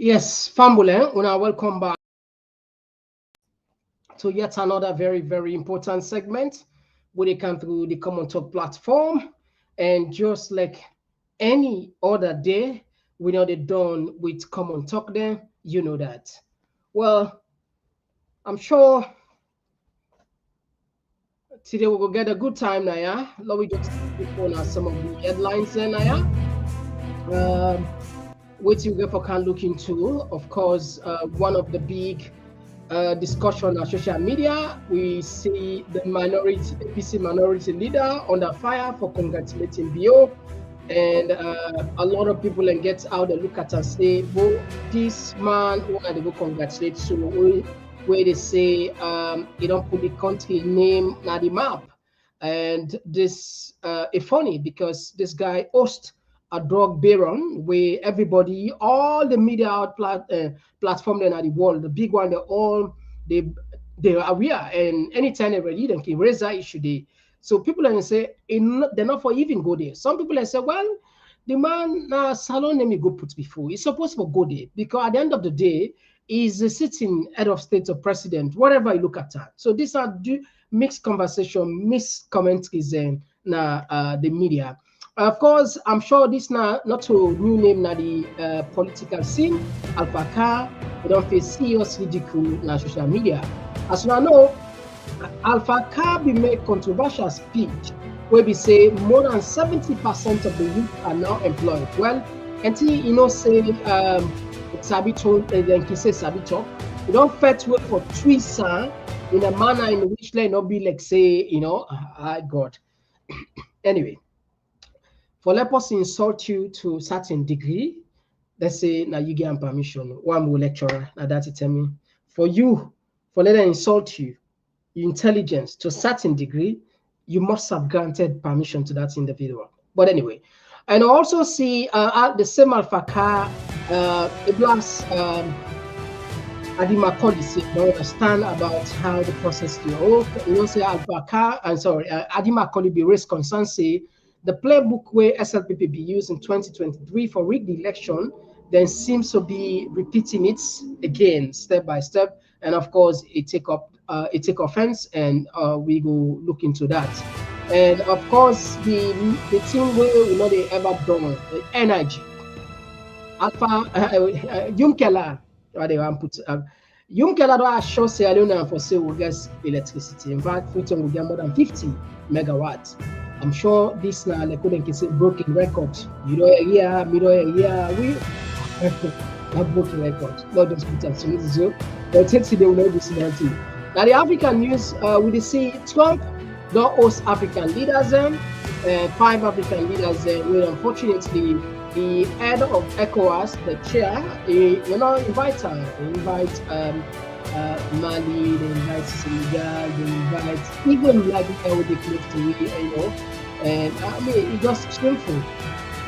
Yes, Fambule, una welcome back to yet another very, very important segment where they come through the Komon-Tok platform. And just like any other day, we know they're done with Komon-Tok there, you know that. Well, I'm sure today we will get a good time now, yeah? Let me just on some of the headlines there now, yeah? What you get for can look into, of course, one of the big discussion on social media, we see the APC minority leader under fire for congratulating Bio, and a lot of people then get out and look at and say, well, this man, why they go congratulate? So where they say you don't put the country name on the map, and this is funny because this guy hosts a drug baron where everybody, all the media platform in the world, the big one, they are aware, and anytime they ready, they can raise that issue. So people then say they're not for even go there. Some people then say, well, the man salon let me go put before. He's supposed to go there because at the end of the day, he's a sitting head of state or president, whatever you look at that. So these are mixed conversation, mixed commentaries in the media. Of course, I'm sure this not to new name na the political scene. Alaka, we don't face serious ridicule na social media. As you know, Alaka be make controversial speech where we say more than 70% of the youth are now employed. Well, until you know say Sabito, then he say Sabito, we don't fetch work for trees in a manner in which they not be like say, God. Anyway. For let us insult you to a certain degree, let's say now you get permission, one more lecturer, now that's it tell me. For let them insult you, your intelligence to a certain degree, you must have granted permission to that individual. But anyway, and I also see the same Alfaka, Iblas Adima policy, don't understand about how the process goes. Say Alfaka, and sorry, Adima Koli be raised concern say the playbook where SLPP be used in 2023 for rigged the election then seems to be repeating it again, step by step. And of course, it take offense, and we go look into that. And of course, the thing where we know they ever done the energy. Alpha Yunkela, they want put Yunkela do show Sierra Leone for say we get electricity. In fact, Freetown will get more than 50 megawatts. I'm sure this now they couldn't say broken record. You know, middle area, we have broken record. Not just put us in zero, but it's they will not be seen. Now the African news, we see Trump don't host African leaders, 5 African leaders, will unfortunately the head of ECOWAS, the chair, they not invite her. They invite Mali, they invite Senegal, they invite even like how they close to me, and I mean it's just shameful.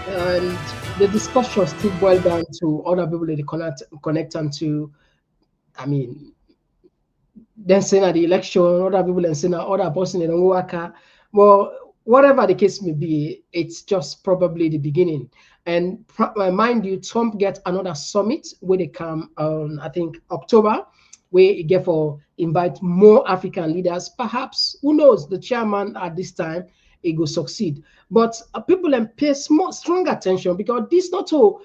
And the discussion still boil down to other people that they connect them to. I mean, then saying at the election, other people and saying other person they don't work. Well, whatever the case may be, it's just probably the beginning. And mind you, Trump gets another summit where they come on, I think, October, where he get for invite more African leaders. Perhaps, who knows, the chairman at this time, he will succeed. But people pay strong attention because this not all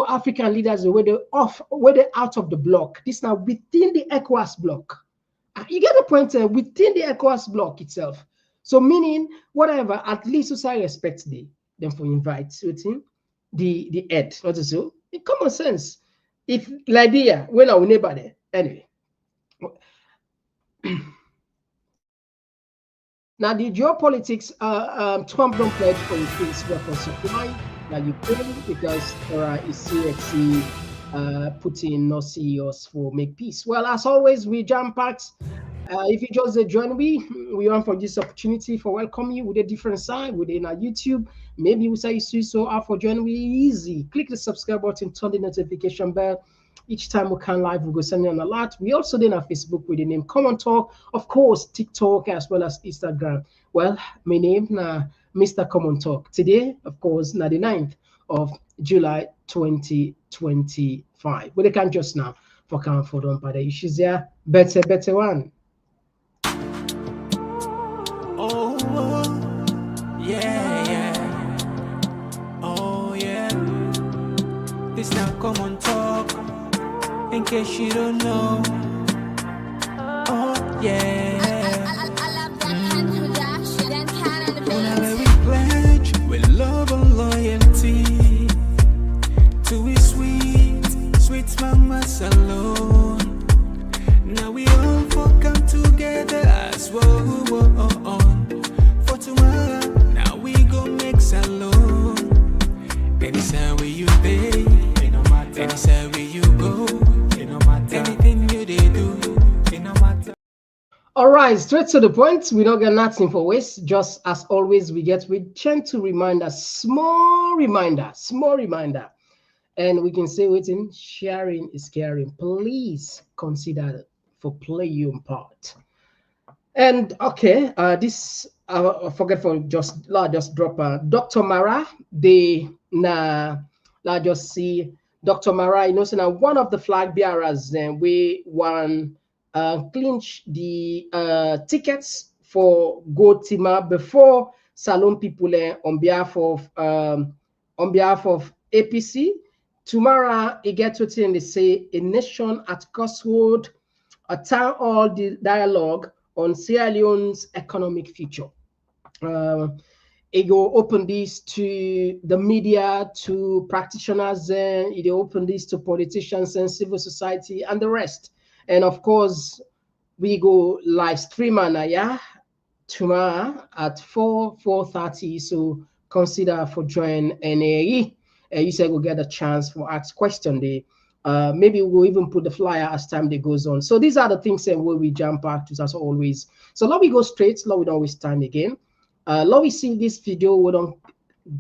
African leaders where they're out of the bloc. This now within the ECOWAS bloc. You get the point within the ECOWAS bloc itself. So meaning whatever, at least society respects them for invite the head. Not so in common sense. If Libya, when our neighbor there, anyway. Now the geopolitics, Trump don't pledge for increased weapon supply that Ukraine because is CXC Putin not serious for make peace. Well, as always, we jam packed. If you just join we want for this opportunity for welcome you with a different side within our YouTube. Maybe we say so for join we easy. Click the subscribe button, turn the notification bell. Each time we can live, we go send you an alert. We also then have Facebook with the name Komon-Tok, of course, TikTok as well as Instagram. Well, my name Mr. Komon-Tok. Today, of course, 9th of July 2020. 2025. But they can just now for count for them by the issues there. Better one. Oh, yeah. Oh, yeah. This now Komon-Tok. In case you don't know. Oh, yeah. Whenever we pledge with love and loyalty to his sweet mamas alone. Now we all come together as one. For tomorrow, now we go make alone. Anytime where you pay, anytime where you go, anything you they do, no matter. All right, straight to the point. We don't get nothing for waste. Just as always, we gentle reminder, small reminder, and we can say waiting. Sharing is caring. Please consider for play your part. And okay, this I forget for just drop Dr. Mara. They just see Dr. Mara. You know, so now one of the flag bearers. Then we won clinch the tickets for Gotima before Salon people on behalf of APC. Tomorrow, it gets to they say a nation at crossroad, a town hall dialogue on Sierra Leone's economic future. It will open this to the media, to practitioners, and it will open this to politicians and civil society and the rest. And of course, we go live stream tomorrow at 4:30. So consider for join NAE. You said we'll get a chance for ask question day. Maybe we'll even put the flyer as time day goes on. So these are the things that where we jump back to as always. So let me go straight. Let we don't waste time again. Let me see this video. We don't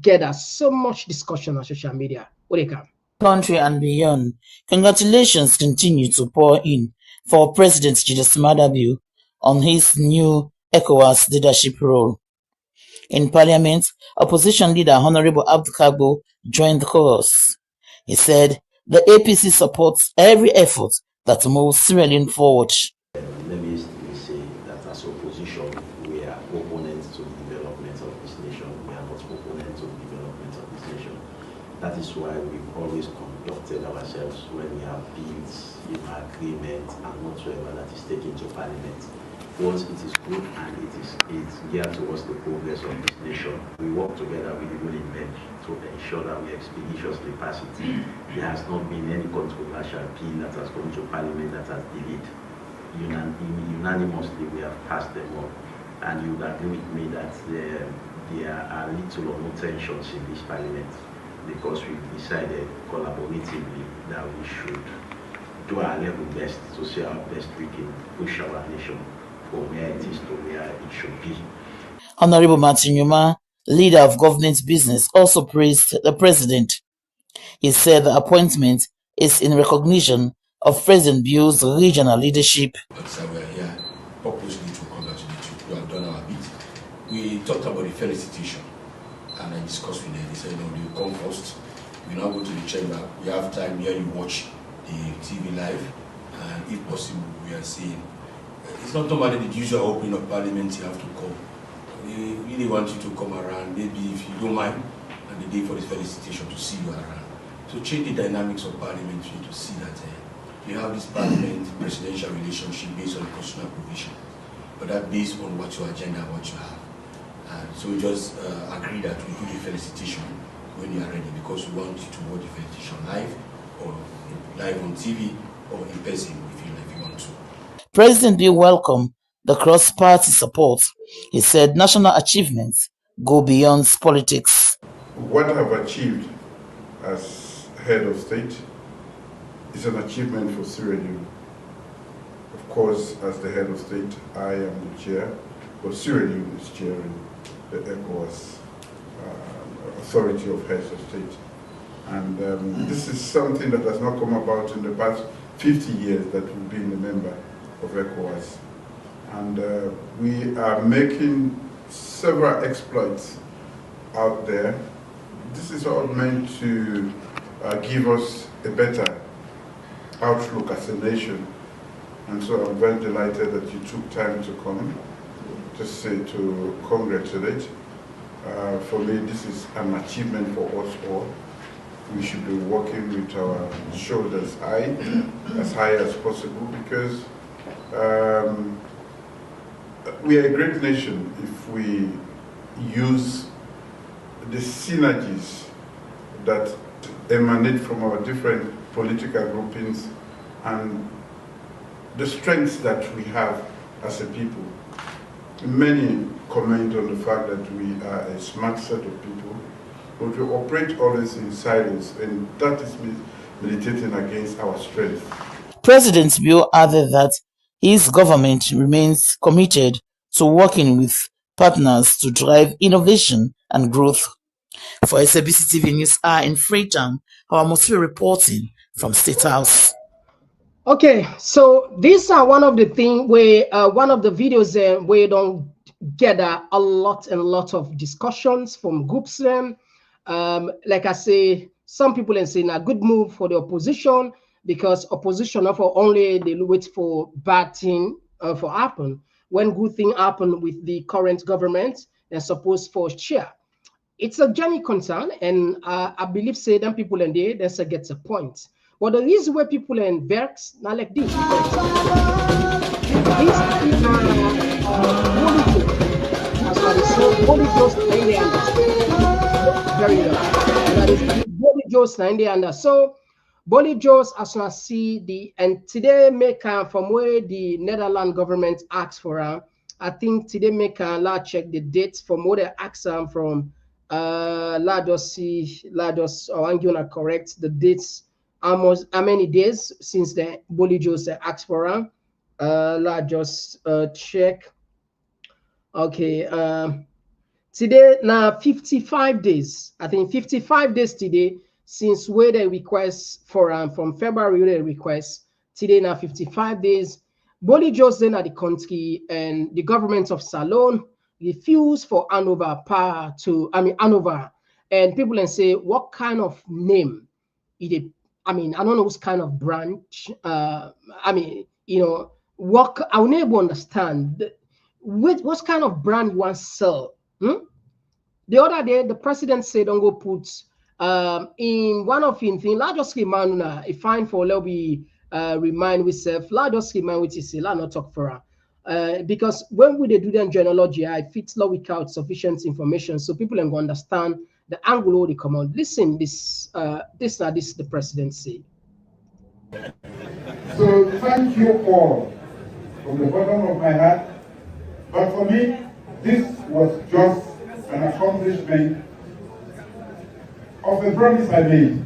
get us so much discussion on social media. What do you come? Country and beyond, congratulations continue to pour in for President Julius Maada Bio on his new ECOWAS leadership role. In Parliament, opposition leader Honorable Abdul Kargbo joined the chorus. He said the APC supports every effort that moves Sierra Leone forward. Let me say that as opposition, we are opponents to the development of this nation. We are not opponents to the development of this nation. That is why we've always conducted ourselves when we have bills, agreement, and whatsoever that is taken to Parliament. Once it is good and it's geared towards the progress of this nation, we work together with the ruling bench to ensure that we expeditiously pass it. There has not been any controversial bill that has gone to Parliament that has delayed. Unanimously, we have passed them all. And you would agree with me that there are little or no tensions in this Parliament because we've decided collaboratively that we should do our level best to see how best we can push our nation from where it is to where it should be. Honorable Martin Yuma, leader of government business, also praised the president. He said the appointment is in recognition of President Bio's regional leadership. But we are here purposely to congratulate you. We have done our bit. We talked about the felicitation, and I discussed with them. They said, no, they come first. We now go to the chamber. We have time here. You watch the TV live, and if possible, we are seeing. It's not normally the usual opening of Parliament. You have to come. We really want you to come around. Maybe if you don't mind, on the day for this felicitation to see you around. So change the dynamics of Parliament to see that you have this Parliament presidential relationship based on constitutional provision, but that based on what your agenda, what you have. So we just agree that we do the felicitation when you are ready, because we want you to watch the felicitation live or live on TV or in person if you want to. President Bio welcomed the cross-party support. He said national achievements go beyond politics. What I've achieved as head of state is an achievement for Sierra Leone. Of course, as the head of state, I am the chair, but Sierra Leone is chairing the ECOWAS Authority of Heads of State. And this is something that has not come about in the past 50 years that we've been a member of ECOWAS. And we are making several exploits out there. This is all meant to give us a better outlook as a nation. And so I'm very delighted that you took time to come to congratulate. For me, this is an achievement for us all. We should be working with our shoulders high, as high as possible, because we are a great nation if we use the synergies that emanate from our different political groupings and the strengths that we have as a people. Many comment on the fact that we are a smart set of people, but we operate always in silos, and that is militating against our strength. President Bio added that his government remains committed to working with partners to drive innovation and growth. For SABC TV News in Freetown, our Mosfet reporting from State House. Okay, so these are one of the things where one of the videos where you don't gather a lot of discussions from groups. Like I say, some people are saying a good move for the opposition, because opposition offer only they wait for bad thing for happen. When good thing happen with the current government, they're supposed for share. It's a genuine concern, and I believe say them people in there, that's a gets a point. But the reason where people in vex now like this, for so Bolly Joes as I see the and today make from where the Netherlands government asked for I think today make a check the dates from where they asked from Lados or I'm gonna correct the dates almost how many days since the Bolly Joes asked for just check. Okay, today now 55 days. I think 55 days today since where the request for from February the request today now 55 days. Bolly Joes then at the country and the government of Salone refuse for Hanover power to Hanover, and people then say what kind of name it. I mean, I don't know what kind of branch. What I will never understand. What kind of brand you want to sell? The other day, the president said, "Don't go put in one of his things. Let's just remind a fine for let we remind ourselves. Let's just remind what is let's not talk for her." Because when we do the genealogy, I fit law without sufficient information, so people can understand the angle of the command. Listen, this the presidency. So thank you all from the bottom of my heart. But for me, this was just an accomplishment of a promise I made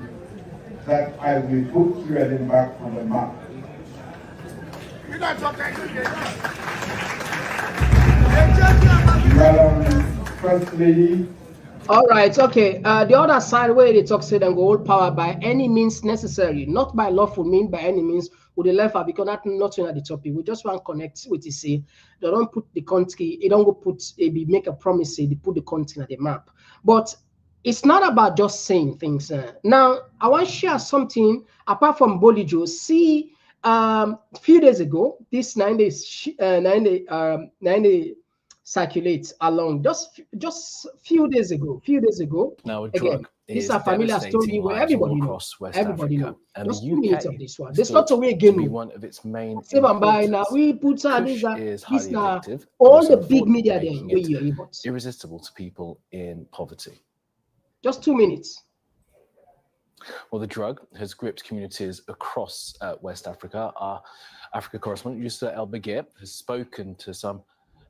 that I will put Sierra Leone back on the map. Madam First Lady. All right, okay. The other side where they talk say them go hold power by any means necessary, not by lawful means, by any means. With the left, because that's not at the topic. We just want to connect with it. Say they don't put the country, they don't go put make a promise, say they put the country on the map. But it's not about just saying things. Now I want to share something apart from Bolly Joes. See, a few days ago, this 9 days circulates along just few days ago. Now a again, drug this is is a familiar story where everybody knows. Everybody knows. Just 2 minutes of this one. There's not a way again. Be one of its main Now we put Kush is highly addictive, but all also the big affordable, media making then it irresistible to people in poverty. Just 2 minutes. Well, the drug has gripped communities across West Africa. Our Africa correspondent, Yusuf El Bagir, has spoken to some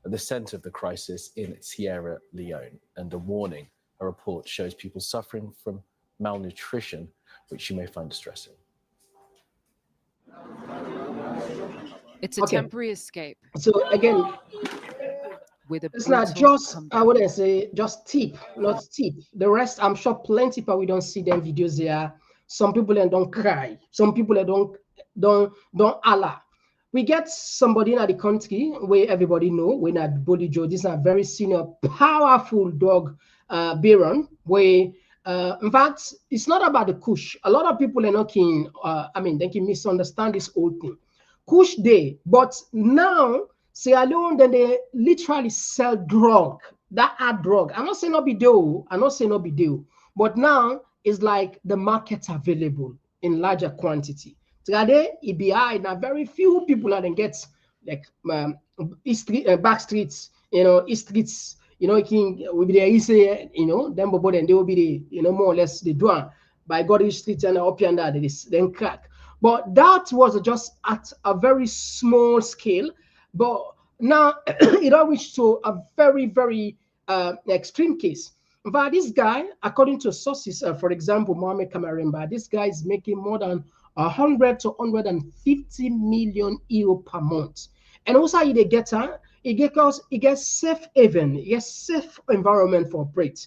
at the center of the crisis in Sierra Leone, and a warning. A report shows people suffering from malnutrition, which you may find distressing. It's a temporary escape. So again, with a it's not just I wouldn't say just tip, not tip. The rest, I'm sure plenty, but we don't see them videos there. Some people don't cry. Some people don't holler. We get somebody in the country where everybody know when at Bolly Joe, this is a very senior, powerful dog baron, where In fact, it's not about the kush. A lot of people are not keen, they can misunderstand this whole thing. Kush day, but now Sierra Leone, then they literally sell drug, that are drug. I'm not saying no be deal, but now it's like the market's available in larger quantity. Today, it be high, now very few people are then get like back streets, east streets, it can will be there easy, them but then they will be the, more or less the done by God street and up and that is then crack. But that was just at a very small scale. But now it all reached to a very, very extreme case. But this guy, according to sources, for example, Mohamed Kamaremba, this guy is making more than 100 to 150 million euro per month. And also, he gets safe haven, he gets safe environment for operate.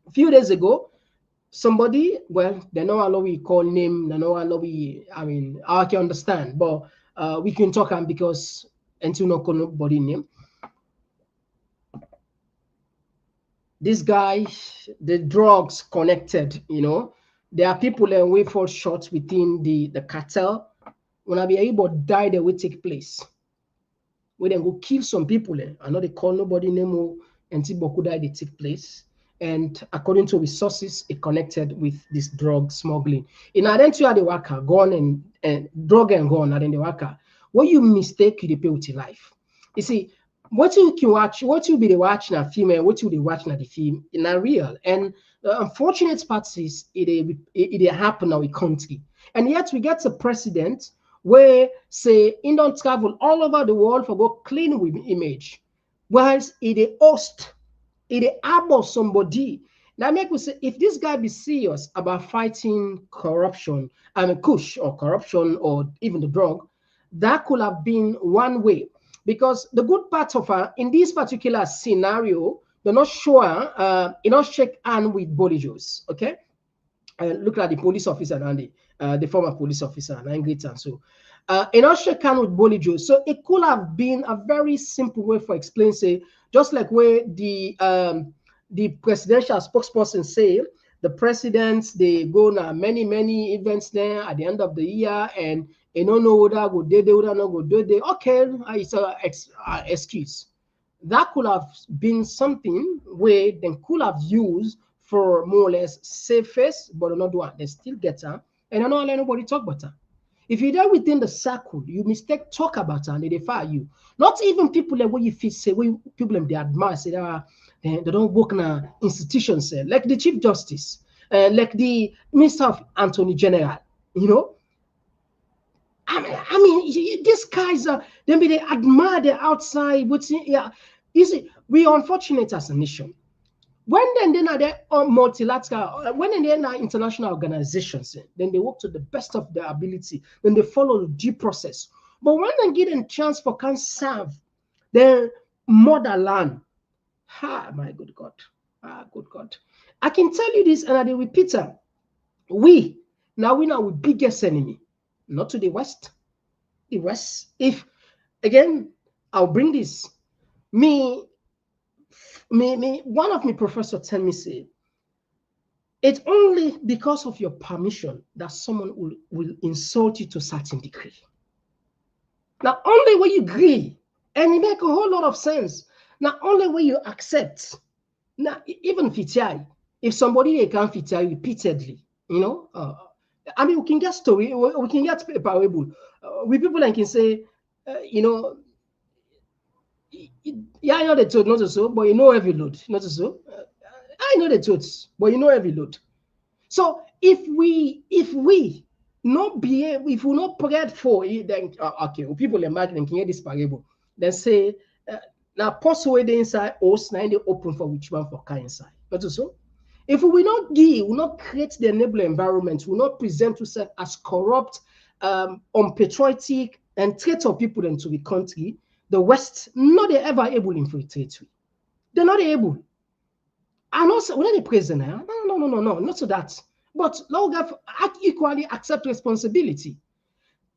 A few days ago, somebody, well, they know how we call name, they know how I can understand, but we can talk on because until no call nobody name. This guy, the drugs connected, there are people that will fall short within the cartel. When I be able to die, they will take place. We then go kill some people. I know they call nobody name until Boku die, they take place. And according to resources, it connected with this drug smuggling. In identity, the worker gone and drug and gone, and then the worker. What you mistake, you pay with your life. You see, what you can watch, what you be the watching a film, and what you be watching at the film, in a real. And the unfortunate part is it happen in our country. And yet we get a president where say he don't travel all over the world for go clean with image. Whilst it host, it harbor somebody. Now make we say if this guy be serious about fighting corruption and kush or corruption or even the drug, that could have been one way. Because the good part of in this particular scenario, they're not sure, shake hand with Bolijos, okay? Look at the police officer and the former police officer and Ingrid and so. Shake hand with Bolijos. So it could have been a very simple way for explaining, say, just like where the presidential spokesperson say, the presidents, they go now many events there at the end of the year and you don't know whether go there, not go there. Okay, it's an excuse. That could have been something where they could have used for more or less safest, but not one. They still get her, and I don't let nobody talk about her. If you're there within the circle, you mistake talk about her and they fire you. Not even people like what you feel say, what people they admire, say they don't work in an institution, say, like the Chief Justice, like the Minister of Attorney General, I mean, these guys are, they admire the outside. Yeah, you see, we are unfortunate as a nation. When then are there multilateral, when they're in international organizations, then they work to the best of their ability, then they follow the due process. But when they get a chance for can serve their motherland, my good God, good God. I can tell you this, and I will repeat it. We now our biggest enemy. Not to the West. The West, if again, I'll bring this. One of my professors tell me, say, it's only because of your permission that someone will insult you to a certain degree. Now, only when you agree, and it makes a whole lot of sense. Now, only when you accept. Now, even if somebody can't fit you repeatedly, I mean, we can get story, we can get parable. We people like can say, yeah, I know the truth, not so, but every load, not so. I know the truth, but every load. So if we not be able, if we not prepared for it, then okay, people imagine can hear this parable. Then say, now post away the inside, or snide the open for which one for car inside, not so. If we will not give, we will not create the enabling environment, we will not present ourselves as corrupt, unpatriotic, and traitor people into the country, the West, not they ever able in free territory. They're not able. And also, we're not the prisoner. No, not so that. But Lord God equally accept responsibility.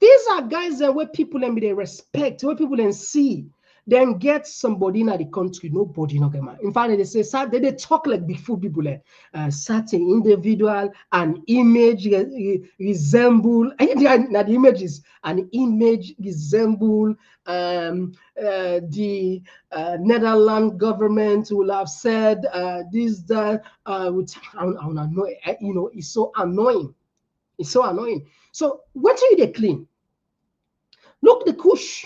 These are guys that where people and they respect, where people and see. then get somebody in the country, nobody no get man. In fact, they say they talk like big fool people, like certain individual, an image resemble, the image is an image resemble the Netherlands government will have said this, that, which it's so annoying. It's so annoying. So what do they clean? Look the kush.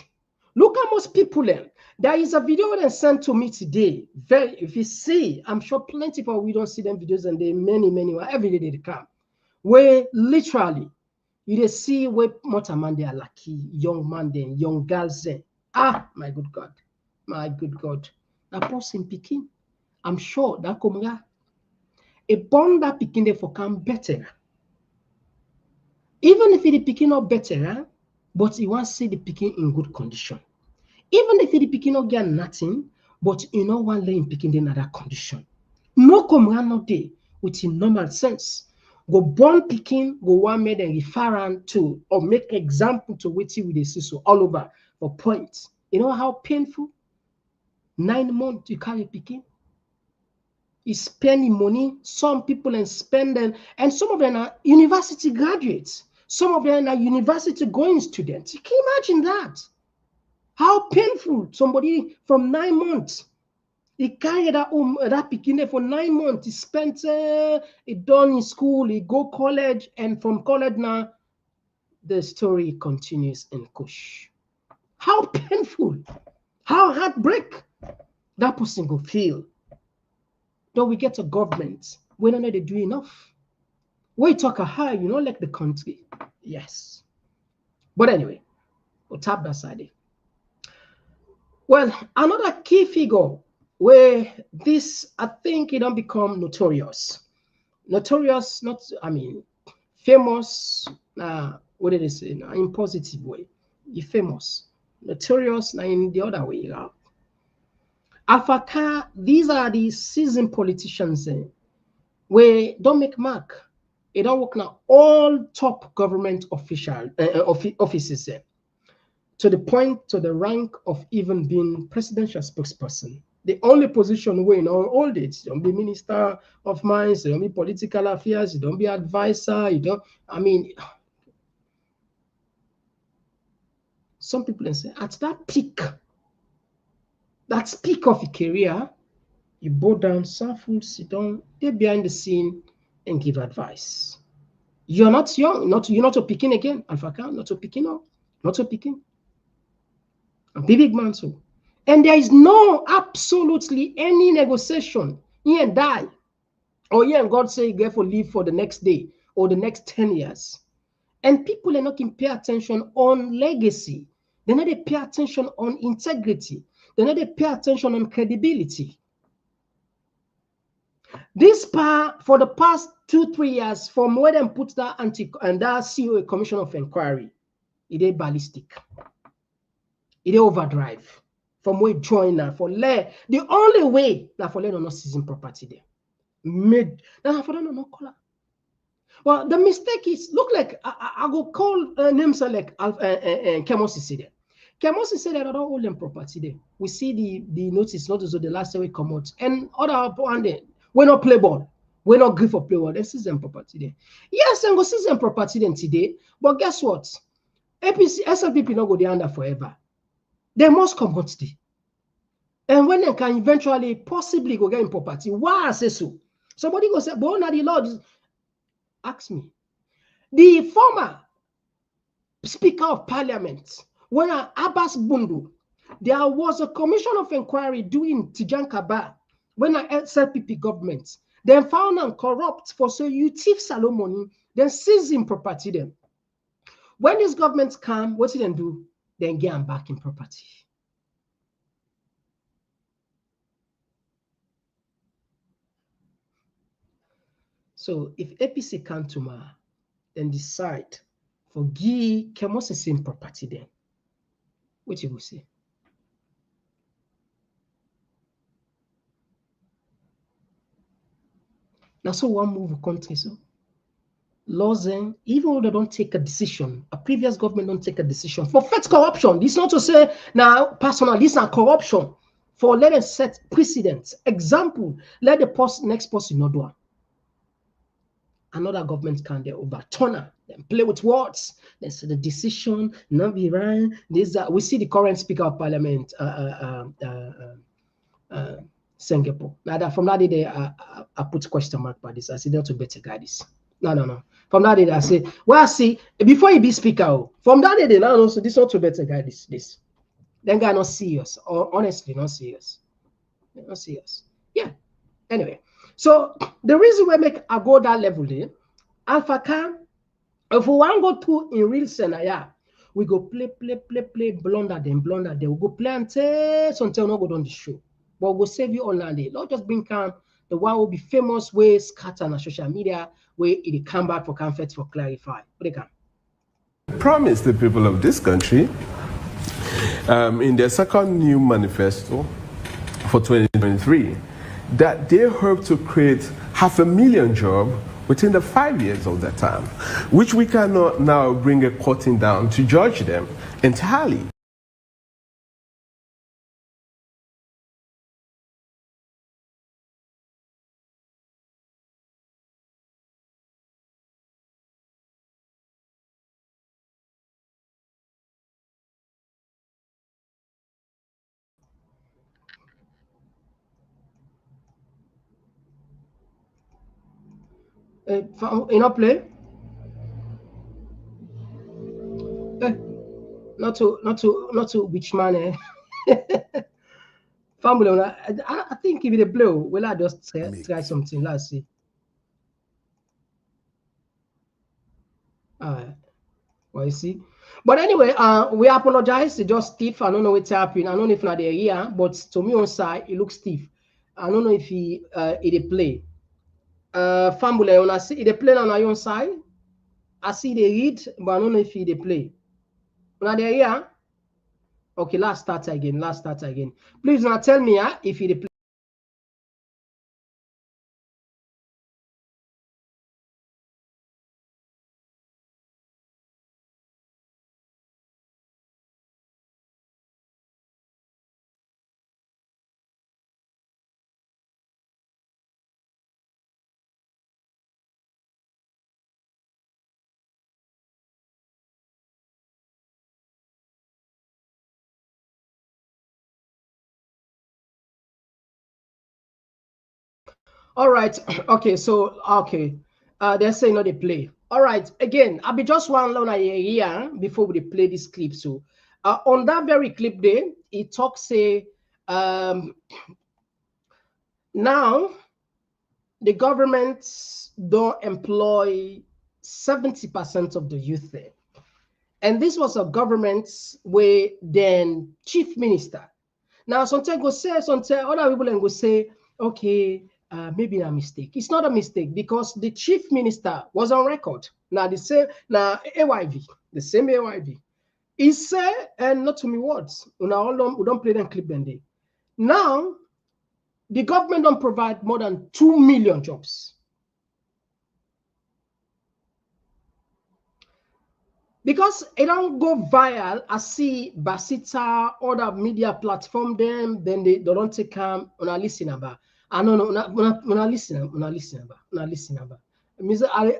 Look how much people learn. There is a video that sent to me today. If you see, I'm sure plenty of we don't see them videos, and they many every day they come. Where literally you see where Motaman they are lucky, young man then, young girls then. Ah, my good God. My good God. That person picking. I'm sure that come a bond that picking they for come better. Even if the picking up better, but he wants to see the picking in good condition. Even if the picking not get nothing, but you know one lane picking in another condition. No come around no day with in normal sense. Go born picking, go one made and refer to or make example to which with the so all over for points. You know how painful? 9 months you carry picking. You spending money, some people and spend them, and some of them are university graduates. Some of them are university going students. You can imagine that. How painful somebody from 9 months. He carried that beginning for 9 months. He spent it done in school, he go college, and from college now, the story continues in Kush. How painful, how heartbreak that person will feel. Don't we get a government? We don't know they do enough. We talk a high, like the country. Yes. But anyway, we'll tap that side. Well, another key figure where this, I think it don't become notorious. Notorious, not, famous, what did they say? In positive way. You're famous. Notorious, in the other way around. Alaka, these are the seasoned politicians where don't make mark. It don't work now. All top government offices to the point, to the rank of even being presidential spokesperson. The only position where all this, you don't be minister of mines, you don't be political affairs, you don't be advisor, some people say at that peak of your career, you bow down, serve, sit down, they behind the scene and give advice. You're not young, you're not a picking again, Alfaka, not a picking up, not a picking. A big man, so. And there is no absolutely any negotiation. He and die. Or he and God say, go for leave for the next day or the next 10 years. And people are not going to pay attention on legacy. They're not going to pay attention on integrity. They're not going to pay attention on credibility. This part, for the past 2-3 years, from where they put that that CEO Commission of Inquiry, it is ballistic. It is overdrive. From where join now for the only way now for no season property there. Made now for no color. Well, the mistake is look like I go call names like Kemosi said there. Kemosi said that I don't hold them property there. We see the notice, not as the last day we come out, and other one day we not play ball. We not agree for play ball. They season property there. Yes, and go season property then today. But guess what? APC, SLPP not go there under forever. They must come out today. And when they can eventually possibly go get in property, why I say so? Somebody go say, but now the Lord ask me. The former Speaker of Parliament, when Abbas Bundu, there was a commission of inquiry doing Tijan Kaba when I SLPP government, then found and corrupt for so you thief Salomoni, then seize him property them. When these governments come, what do they do? Then get them back in property. So if APC come to ma, then decide for give Kemosi same property then, what you will say? Now so one move country so. laws, even though they don't take a decision, a previous government don't take a decision for first corruption. This is not to say now personal, this is corruption. For let us set precedents. Example, let the next person not do it. Another government can they overturn her, then play with words. They say the decision not be right. This we see the current Speaker of Parliament, Singapore. Now that from that day, I put question mark by this. I said not to better guide this. No. From that day, I say, well, I see before he be speaker. From that day, now also this not to better guide this. Then guy not serious, or honestly not serious. Not serious. Yeah. Anyway, so the reason we make I go that level there, Alpha can, if we want to go through in real scenario, we go play, blunder them. We go play until no go down the show. But we'll save you online there. Not just bring calm. The one will be famous way scatter on social media where it come back for comfort for clarify. What they can promise the people of this country in their second new manifesto for 2023 that they hope to create 500,000 jobs within the 5 years of that time, which we cannot now bring a courting down to judge them entirely. in a play. Not to which man. Family, I think if it blow, will I just try something? Let's see. Well, you see. But anyway, we apologize. It's just stiff. I don't know what's happening. I don't know if not there here, but to me on side, it looks stiff. I don't know if it play. Family, when I see it play on my own side, I see they read, but I don't know if it play. Not there here. Okay, let's start again. Please now tell me if it play. All right. Okay. So they're saying no, they play. All right. Again, I'll be just one long here before we play this clip. So on that very clip there, it talks say now the government don't employ 70% of the youth there. And this was a government where then chief minister. Now sometimes go say, sometimes other people then go say, okay, maybe a mistake. It's not a mistake because the chief minister was on record. Now the same, now AYV, the same AYV. He said, and not to me words, we don't play them clip them day. Now, the government don't provide more than 2 million jobs. Because it don't go viral, I see Basita, other media platform them, then they don't take them on a listen about. I don't know, on a listen about.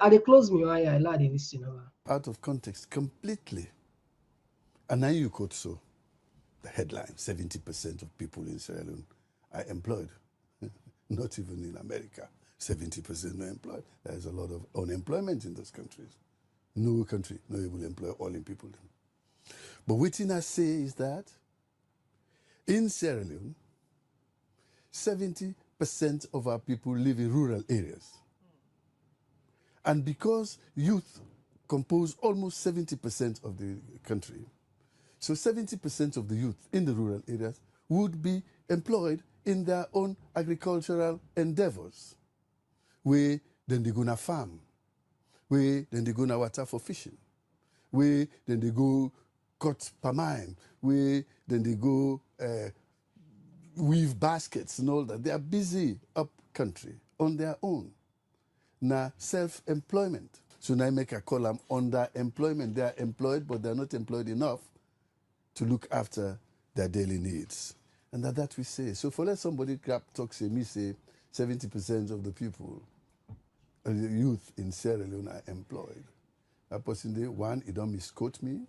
I they close me, I like the listen about. Out of context, completely. And now you quote so the headline: 70% of people in Sierra Leone are employed. Not even in America, 70% not employed. There's a lot of unemployment in those countries. No country not able to employ all in people. But what I say is that in Sierra Leone, 70% of our people live in rural areas. And because youth compose almost 70% of the country, so 70% of the youth in the rural areas would be employed in their own agricultural endeavors, where then they're going to farm, where then they go na water for fishing, where then they go cut palm mine, where then they go weave baskets and all that. They are busy up country on their own. Now self-employment. So now I make a column under employment. They are employed, but they're not employed enough to look after their daily needs. And that we say. So for let somebody talk, say, me say, 70% of the people, the youth in Sierra Leone are employed. That person there, one, he don't misquote me.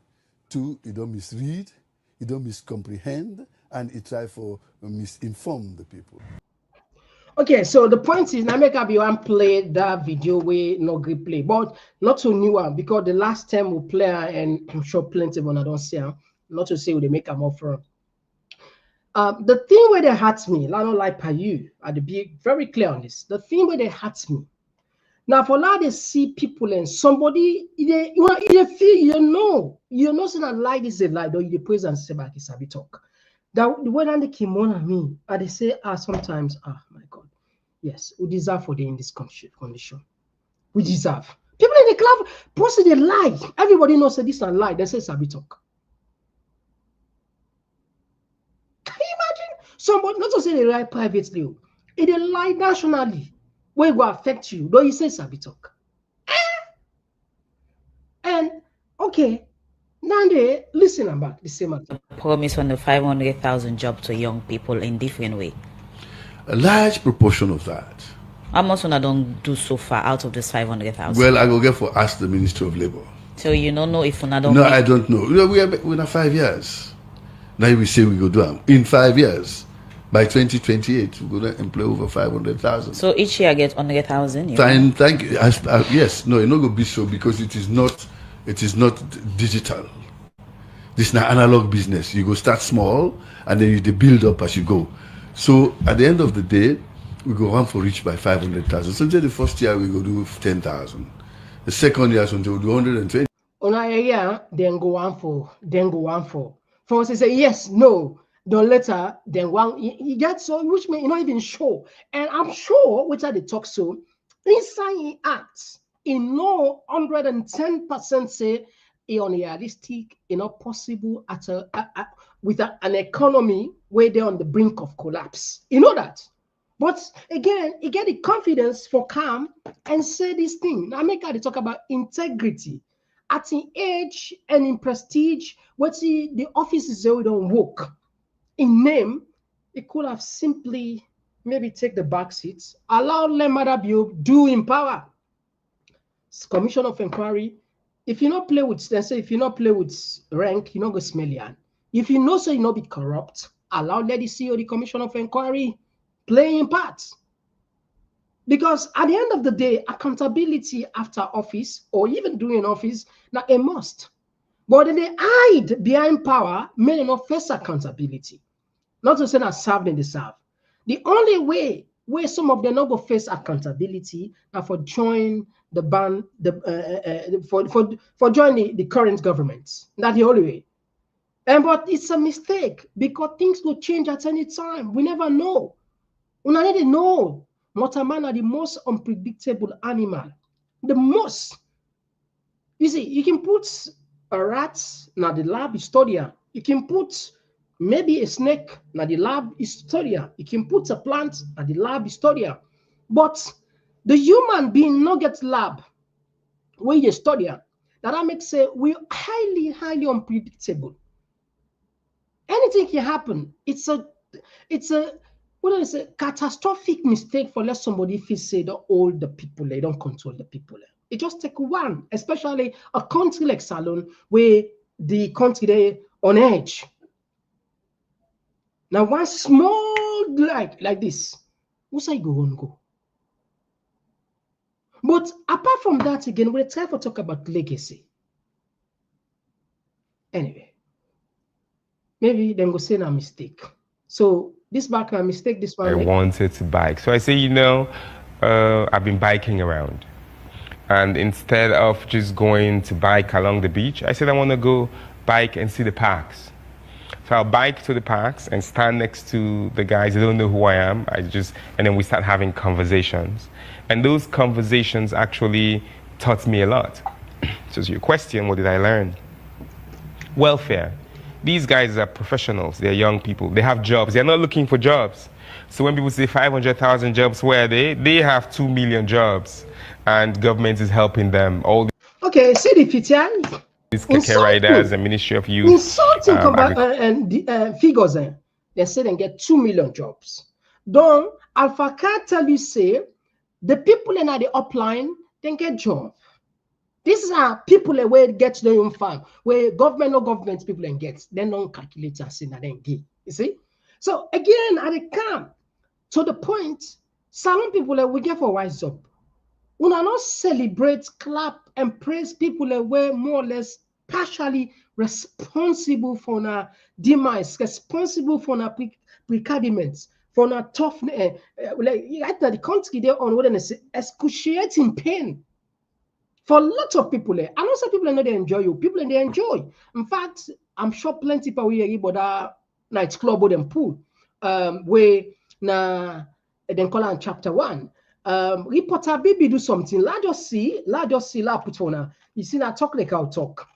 Two, he don't misread. He don't miscomprehend. And he try for misinform the people. Okay, so the point is, I make up you and play that video where no great play, but not so new one because the last time we play and I'm sure plenty when I don't see them, not to say they make them offer. The thing where they hurt me, I don't like you, I'd be very clear on this. The thing where they hurt me. Now, for now, they see people and somebody, they feel, you know, so that lie is a lie, though you praise and say back is a bit talk. That when they came on me, and they say, sometimes, my God, yes, we deserve for the in this condition. We deserve. People in the club, post they lie. Everybody knows that this is a lie. They say Sabi talk. Can you imagine? Somebody, not to say they lie privately, it they lie nationally. Where it will affect you, though you say Sabi talk. And okay. Now they listen about the same thing. Promise on the 500,000 jobs to young people in different way. A large proportion of that. How much I don't do so far out of this 500,000? Well, I go get for ask the Ministry of Labour. So you don't know if I don't. No, I don't know. We are 5 years. Now we say we go do them in 5 years. By 2028, we're going to employ over 500,000. So each year I get 100,000. Thank you. Yes, no, it's not going to be so because it is not digital. This is not analog business. You go start small and then you build up as you go. So at the end of the day, we go run for reach by 500,000. So the first year we go do 10,000. The second year so we do 120. On a year, then go on for. First they say yes, no. The letter, then one you get so which may not even show. And I'm sure which are the talk so inside he acts in no 110% say unrealistic, not possible at with an economy where they're on the brink of collapse. You know that. But again, you get the confidence for calm and say this thing. Now make her talk about integrity. At the age and in prestige, what's the offices they don't work. In name, it could have simply maybe take the back seats, allow Maada Bio do in power. Commission of Inquiry. If you not play with, they say if you not play with rank, you not go smell ya. If you know so you not be corrupt, allow Lady CEO the Commission of Inquiry play in part. Because at the end of the day, accountability after office or even during office, now a must. But then they hide behind power, may not face accountability. Not to say that serve and they serve. The only way where some of them not go face accountability are for join the band, for joining the current government. That's the only way. But it's a mistake because things will change at any time. We never know. We need to know. Motaman are the most unpredictable animal. The most. You see, you can put a rat na the lab historia. You can put maybe a snake na the lab historia. You can put a plant na the lab historia. But the human being not get lab where you historia. That makes say we're highly unpredictable. Anything can happen. It's a what do I say? Catastrophic mistake for let somebody feel say that all the people they don't control the people. It just take one, especially a country like Salon, where the country they on edge. Now, one small like this, what's I go on go? But apart from that, again, we'll try to talk about legacy. Anyway, maybe then go say a mistake. So this back a mistake, this one. I wanted to bike. So I say, I've been biking around. And instead of just going to bike along the beach, I said I want to go bike and see the parks. So I'll bike to the parks and stand next to the guys. They don't know who I am. And then we start having conversations. And those conversations actually taught me a lot. So your question, what did I learn? Welfare. These guys are professionals. They're young people. They have jobs. They're not looking for jobs. So when people say 500,000 jobs, where are they? They have 2 million jobs. and government is helping them. All Okay, see the picture. these keke riders and Ministry of Youth. Insulting figures. They say they get 2 million jobs. Don't Alpha Car tell you say the people in the upline then get job. These are people where get their own farm, where government or government people and get they don't calculate and say that then get. You see? So again, at the come to the point, salon people we get for wise up. We not celebrate, clap, and praise people that were more or less partially responsible for our demise, responsible for our predicaments, for our tough, like the country they're on, what they say, excruciating pain for lots of people. I know some people know they enjoy you, people and they enjoy. In fact, I'm sure plenty people here about that nightclub or them pool, where na then call on chapter 1. Reporter baby do something. La just see la put on. You see na talk like how talk.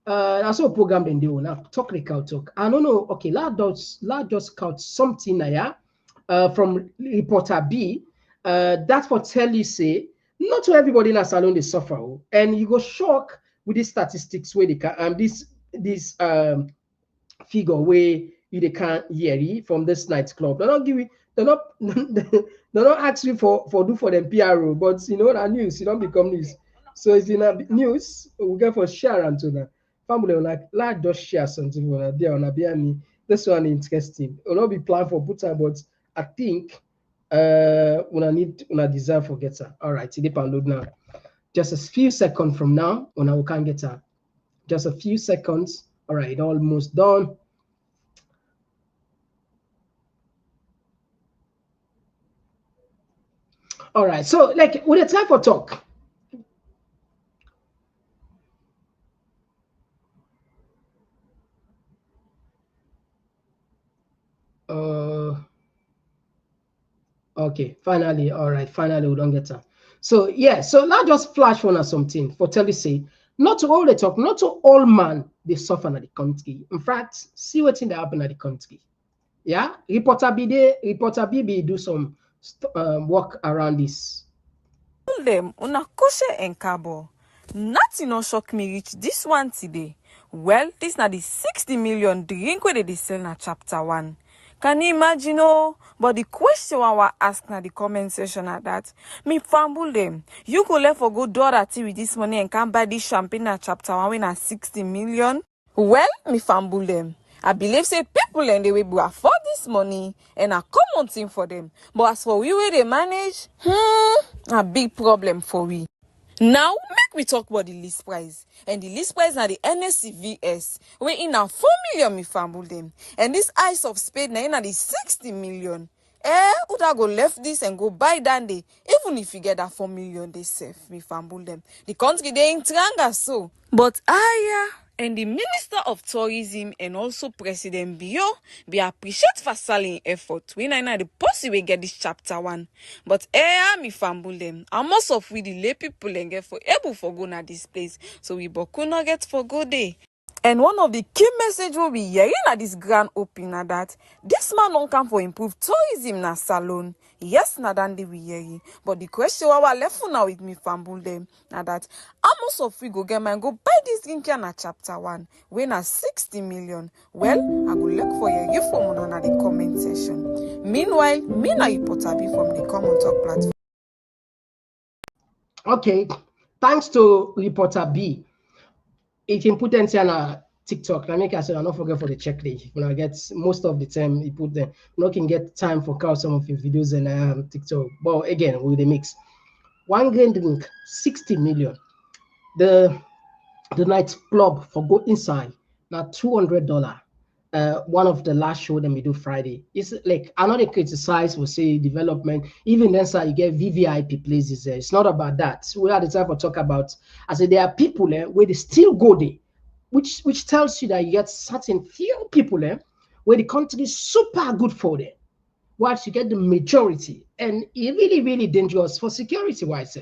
That's what program then do now. Talk like how talk. I don't know. Okay, la just count something now. From reporter B. That's what tell you say not to everybody in a salon they suffer, and you go shock with these statistics where they can this figure where you can't hear from this nightclub. They don't give you. They don't ask you for do for them PRO, but you know that news, you don't become news. So if you know news, we get for share and to the family like just share something on there on a BME. This one interesting. It will not be planned for Buta, but I think una deserve for get her. All right, it download now. Just a few seconds from now, we can get her. Just a few seconds. All right, almost done. All right, so like with the time for talk. Okay, finally, all right, finally we don't get her. So yeah, so now just flash one or something for tell you say, not to all the talk, not to all man they suffer in the country. In fact, see what's in the happen at the country. Yeah, reporter BB do some work around this. Them una kush and Kargbo. Nothing no shock me reach this one today. Well, this na the 60 million drink where they sell na chapter 1. Can you imagine? Oh, but the question I was asked na the comment section at that, me fumble them. You go left for go do that with this money and can buy this champagne na chapter 1 when na 60 million. Well, me fumble them. I believe say people and they will afford this money and a common thing for them. But as for we where they manage, a big problem for we. Now make we talk about the list price. And the list price na the NSCVS. We in a 4 million me fumble them. And this Ice of Spade na in a the 60 million. Uda go left this and go buy that day. Even if you get that 4 million they save me fumble them. The country they in tranga so. But and the Minister of Tourism and also President Bio be appreciate for selling effort. We know the possible get this chapter 1. But me fumble them. And most of we the lay people and get for able for go na this place. So we boku not get for go day. And one of the key message will be hearing at this grand opening that this man don't come for improve tourism na salon. Yes, na dandi we hearing. But the question I left for now with me fumble them na that how much of we go get and go buy this drink here na chapter 1 when na 60 million. Well, I go look for you from on the comment section. Meanwhile, me na reporter B from the Komon-Tok platform. Okay, thanks to reporter B. It's important on TikTok. I make I said I don't forget for the checklist. When I get most of the time, you put them. You can get time for count some of your videos and TikTok. But again, with the mix, 1 grain drink, 60 million. The night club for go inside now $200. One of the last show that we do Friday. It's like I know they criticize, we say development. Even then, sir, you get VVIP places there. It's not about that. We are the time for talk about. I said there are people where they still go there, which tells you that you get certain few people where the country is super good for them. Whilst you get the majority, and it's really, really dangerous for security wise.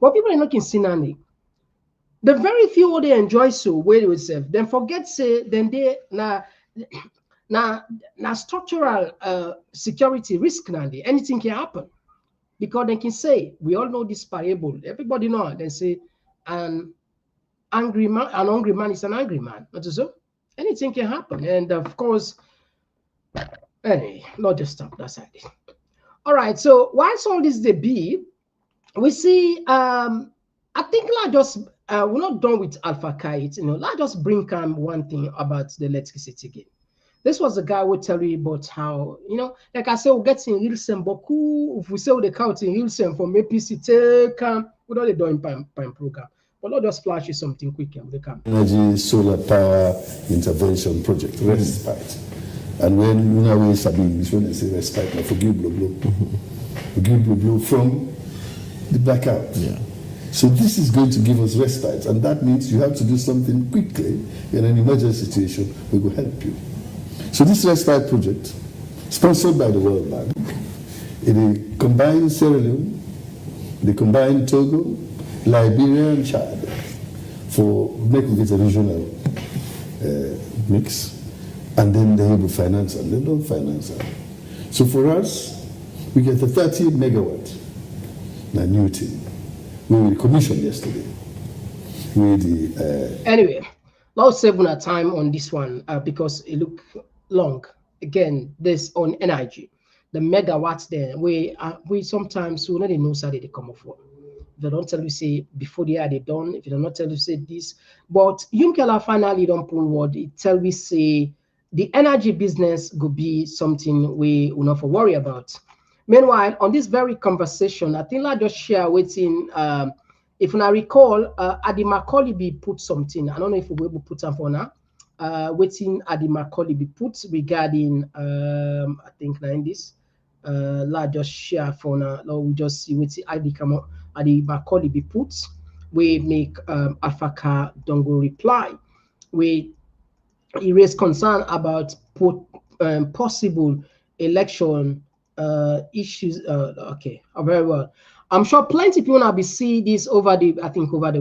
But people are not considering. The very few they enjoy so where they will serve, then forget say then they now structural security risk now anything can happen. because they can say, we all know this parable. Everybody know. They say, an angry man is an angry man. Not so? Anything can happen. And of course, anyway, not just stop. That's it. All right. So whilst all this they be, we see. I think let's just we're not done with Alpha Kite. Let's just bring one thing about the electricity again. This was the guy who tell you about how, like I said, we get in Hilsen Boku, if we say the count in Hilsen from APC take, we don't do in prime program. But I'll just flash you something quick and we come. Energy solar power intervention project, respite. And when we Sabi English, when they say respite, like forgive blow from the blackout. Yeah. So this is going to give us respite, and that means you have to do something quickly in an emergency situation. We will help you. So this respite project, sponsored by the World Bank, it combines Sierra Leone, they combine Togo, Liberia, and Chad for making it a regional mix, and then they will finance and they don't finance it. So for us, we get a 30 megawatt annuity. We were commissioned yesterday with the. Anyway, let's save our time on this one because it look long. Again, this on energy, the megawatts there. We sometimes we don't know how they come up for. If they don't tell you say before they are they done. If they don't tell you say this, but Yunkela finally don't pull word. It tell we say the energy business could be something we will not for worry about. Meanwhile, on this very conversation, I think I'll just share waiting. If I recall, Adi Makolibi put something. I don't know if we'll be able to put them for now. Waiting Adi Makolibi put regarding, I think in this. Let's just share for now. We just see waiting Adi Makolibi put. We make Afaka Dongo reply. We raise concern about possible election issues. Okay, very well. I'm sure plenty of people will be seeing this over the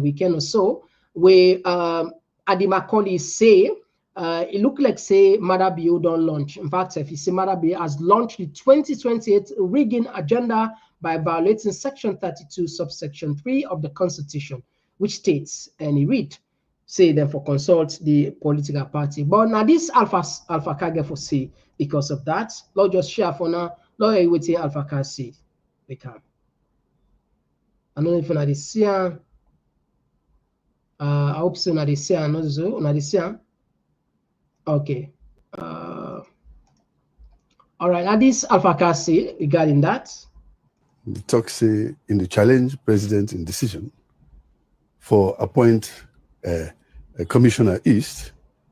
weekend or so, where Adi Makoli say it look like say Maada Bio don't launch. In fact, if you see Maada Bio has launched the 2028 rigging agenda by violating Section 32, subsection 3 of the Constitution, which states, and he read, say therefore consult the political party. But now this Alpha Kage for say because of that, Lord just share for now. Lord, you waiting Alpha Kage say they can. I don't know if you see. I hope so. Not this year, not so. Not this year. Okay. All right. Now this Alpha Kage say regarding that. The talk say in the challenge president in decision for appoint a commissioner east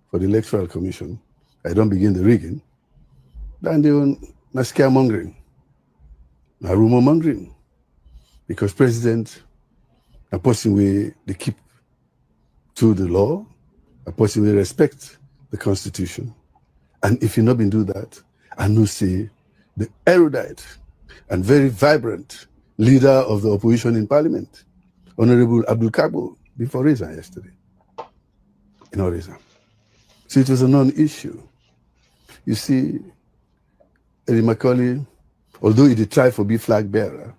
for the electoral commission. I don't begin the rigging. Then they own scaremongering, rumor mongering, because president a person where they keep to the law, a person where respect the constitution, and if you not been do that, I know see the erudite and very vibrant leader of the opposition in parliament, Honorable Abdul Kargbo, before reason yesterday. In all reason. So it was a non-issue. You see, Eddie Macaulay, although he did try for be flag bearer,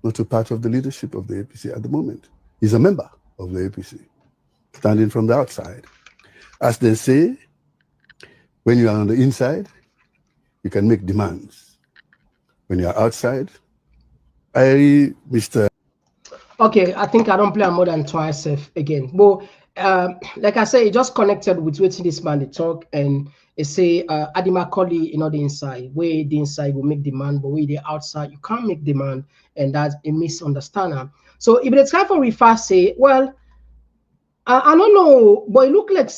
not a part of the leadership of the APC at the moment. He's a member of the APC, standing from the outside. As they say, when you are on the inside, you can make demands. When you are outside, Mr. Okay, I think I don't play more than twice again. But like I say, it just connected with waiting this man they talk and they say Adi Makoli, the inside, where the inside will make demand, but where the outside you can't make demand, and that's a misunderstanding. So if it's time for refer say, well, I don't know, but it look like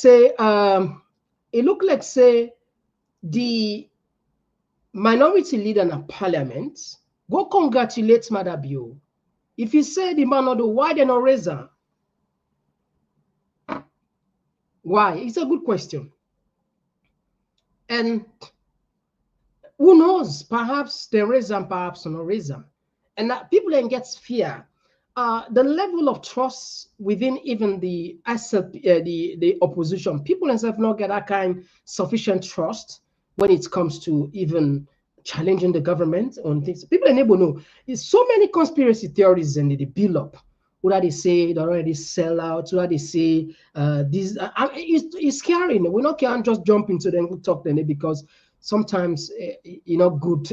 say the minority leader in the parliament go congratulate Maada Bio. If you say the man not do, why they not raise her? Why? It's a good question. And who knows? Perhaps they raise them, perhaps not raise them. And people then get fear. The level of trust within even the opposition, people themselves not get that kind sufficient trust when it comes to even challenging the government on things. People enable know. There's so many conspiracy theories and they build up. What they say, they already sell out. What they say, this it's scary. We not can't just jump into them talk them because sometimes good,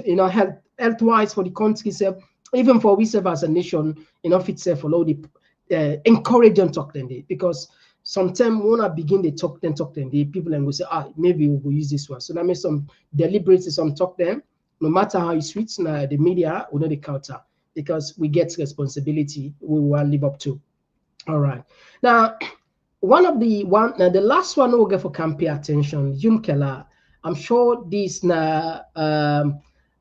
health-wise for the country itself, even for we serve as a nation, if itself follow the encourage them talk them because sometimes when I begin they talk them, the people and will say, maybe we will use this one. So that means some deliberate some talk them, no matter how it sweets now the media will not the counter because we get responsibility we will live up to. All right. Now, the last one we'll get for can pay attention, Yumkela. I'm sure this now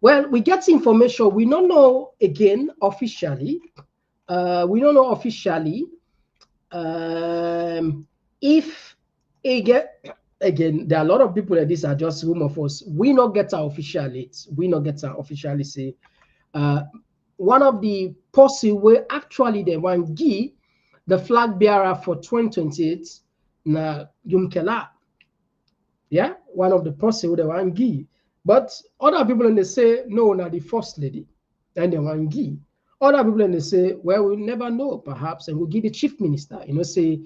well, we get information. We don't know again officially. We don't know officially if again there are a lot of people that these are just rumor for us. We not get our officially. We not get our officially say one of the policy where actually they want give the flag bearer for 2028 na Yumkela. Yeah, one of the policy where they want give. But other people and they say no, not the first lady, and they want give. Other people and they say, well, we'll never know, perhaps, and we'll give the chief minister. Say,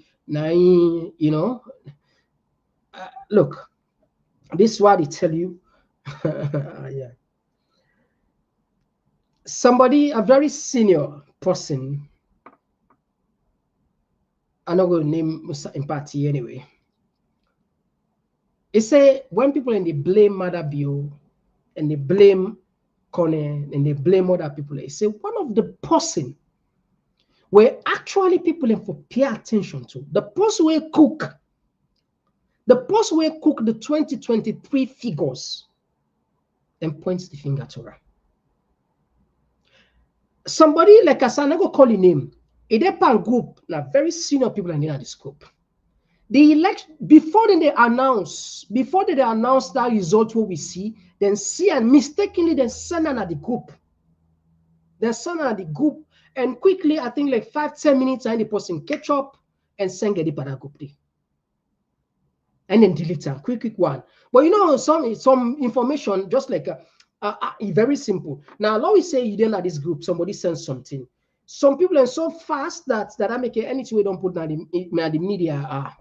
look, this is what they tell you. Yeah. Somebody, a very senior person, I'm not going to name in party anyway. It say when people and they blame Maada Bio and they blame Kone and they blame other people, they say one of the person where actually people have to pay attention to, the person where cook the 2023 figures and points the finger to her. Somebody like I go call his name. A depan group, now very senior people in this group. The election before they announce that result, what we see, then see and mistakenly then send at the group. Then send at the group and quickly, I think like 5-10 minutes, and the person catch up and send it para group day. And then delete her, quick one. But some information just like very simple. Now, let me say you didn't at this group, somebody sends something. Some people are so fast that I make anything we don't put in the media.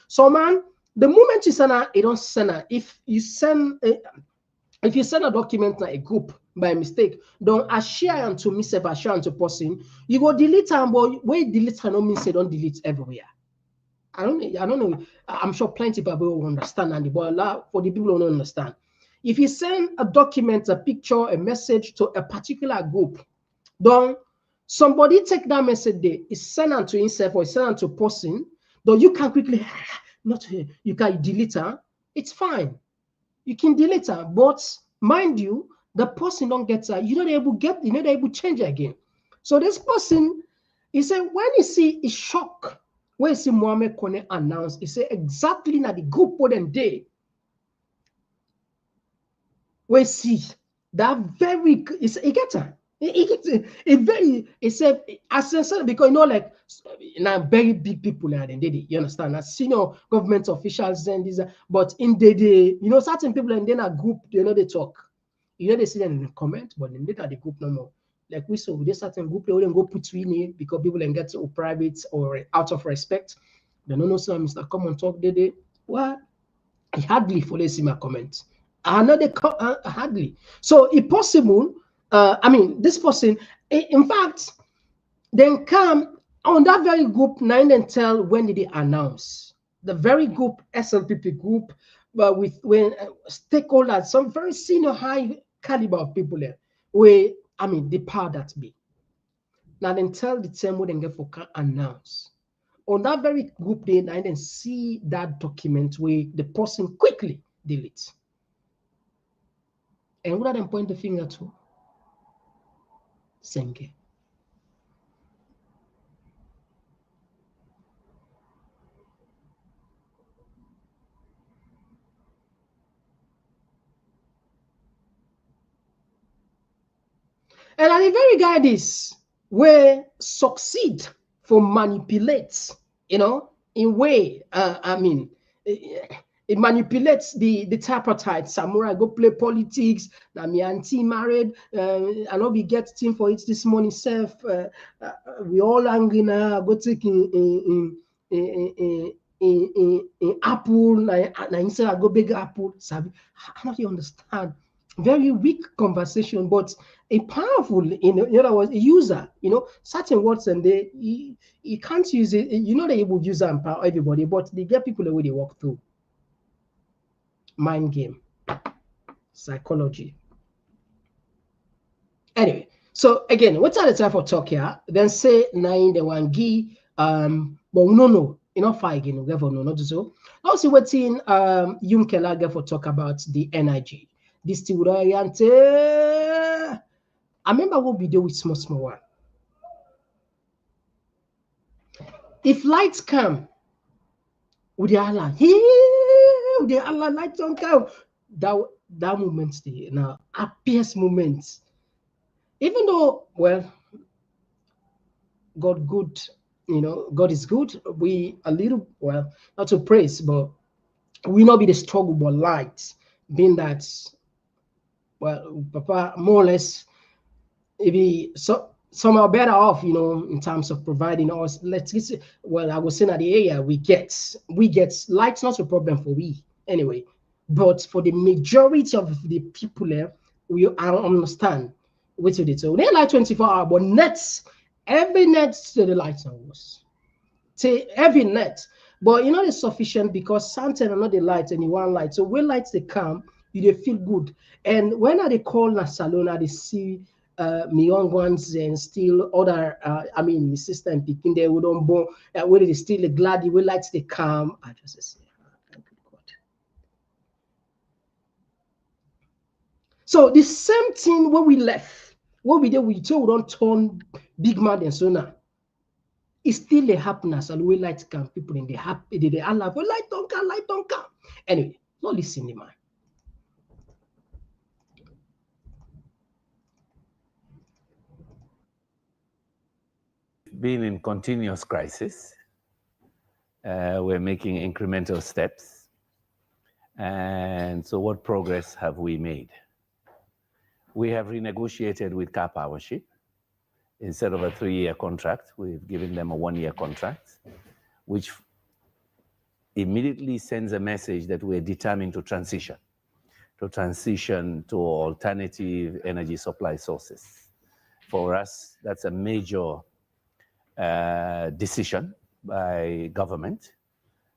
So man, the moment you send her, it don't send her. If you send a document like a group by mistake, don't share and to miss a share and to person, you go delete her, but wait delete her no means they don't delete everywhere. I don't know. I'm sure plenty of people will understand, and but for the people who don't understand, if you send a document, a picture, a message to a particular group, then somebody take that message there, is sent on to himself or send on to person, though you can quickly you can delete her. It's fine. You can delete her, but mind you, the person don't get her. You're not able to change it again. So this person, he said, when you see is shock. When you see Mohamed Kone announced, he said exactly na the group what them day. We see that very he gets her. He said as I said because like now very big people are then you understand as senior government officials and these but in the certain people and then a group they talk. They see them in the comment, but then they are the group no more. Like we saw with a certain group, they wouldn't go put in because people then get to private or out of respect. They don't know some Mr. Komon-Tok they what he hardly follows my comment. Another hardly. So if possible, this person, in fact, then come on that very group 9 and tell when did they announce the very group SLPP group, but with when stakeholders, some very senior high caliber of people there, where the power that be. Now then tell the same what they get for announce. On that very group day, and then see that document where the person quickly deletes. And what them point the finger to? Senge. And the very guy this will succeed for manipulate, in way, It manipulates the tripartite. Samurai go play politics. Now me auntie married. I know we get team for it this morning. Self, we all angry now. Go take in apple. Now instead I go big apple. Sabi, how do you understand? Very weak conversation, but a powerful, in other words, a user. Certain words and you can't use it. They would use and empower everybody, but they get people the way they walk through. Mind game, psychology. Anyway, so again, what's at the time for talk here? Then say nine the one gi but no, fight again. No, not so. Also, what's in Yunkela get for talk about the energy. This thing would I remember what we do with small one. If lights come with the Allah, with the Allah lights don't come. That moment, now happiest moments. Even though, well, God good, God is good. We a little, well, not to praise, but we not be the struggle, but light, being that, well, Papa more or less, maybe somehow better off, in terms of providing us. Let's say, well, I was saying at the area we get lights, not a problem for we anyway. But for the majority of the people there, I understand what it is. So they like 24 hours, but every net to the lights on us. Say every net. But it's sufficient because sometimes are not the lights and you want light. So when lights they come, they feel good. And when they call na salon, they see me young ones and still other the system picking there we don't born where they still glad the way lights they come. I just say. So the same thing when we left, what we did, we don't turn big man and so now. It's still a happiness and we light come people in the happy, they Allah, well, light don't come. Anyway, not listen, man. Being in continuous crisis, we're making incremental steps. And so what progress have we made? We have renegotiated with Car Powership. Instead of a 3-year contract, we've given them a 1-year contract, which immediately sends a message that we're determined to transition to alternative energy supply sources. For us, that's a major decision by government,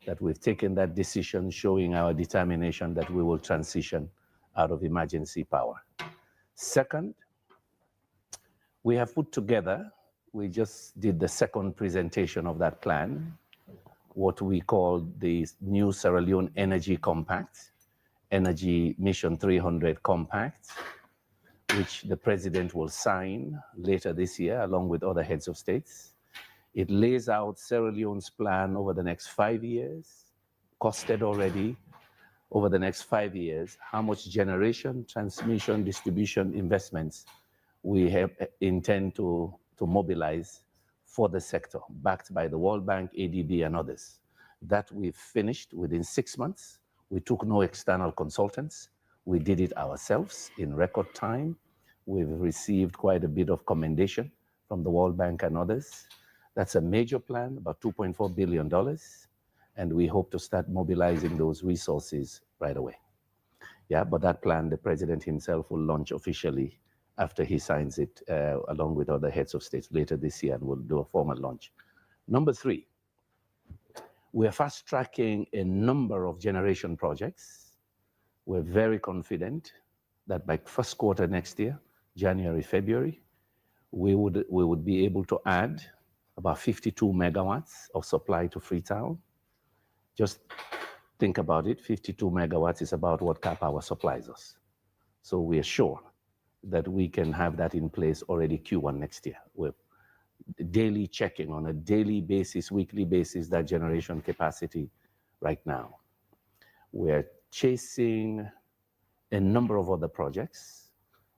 that we've taken that decision, showing our determination that we will transition out of emergency power. Second, we have put together, we just did the second presentation of that plan, what we call the new Sierra Leone Energy Compact, Energy Mission 300 Compact, which the President will sign later this year, along with other heads of states. It lays out Sierra Leone's plan over the next 5 years, costed already over the next 5 years, how much generation, transmission, distribution investments we have intend to mobilize for the sector, backed by the World Bank, ADB, and others. That we've finished within 6 months. We took no external consultants. We did it ourselves in record time. We've received quite a bit of commendation from the World Bank and others. That's a major plan, about $2.4 billion. And we hope to start mobilizing those resources right away. Yeah, but that plan, the President himself will launch officially after he signs it, along with other heads of states later this year, and we'll do a formal launch. Number 3, we are fast-tracking a number of generation projects. We're very confident that by first quarter next year, January, February, we would be able to add about 52 megawatts of supply to Freetown. Just think about it, 52 megawatts is about what Car Power supplies us. So we are sure that we can have that in place already Q1 next year. We're daily checking on a daily basis, weekly basis, that generation capacity right now. We're chasing a number of other projects.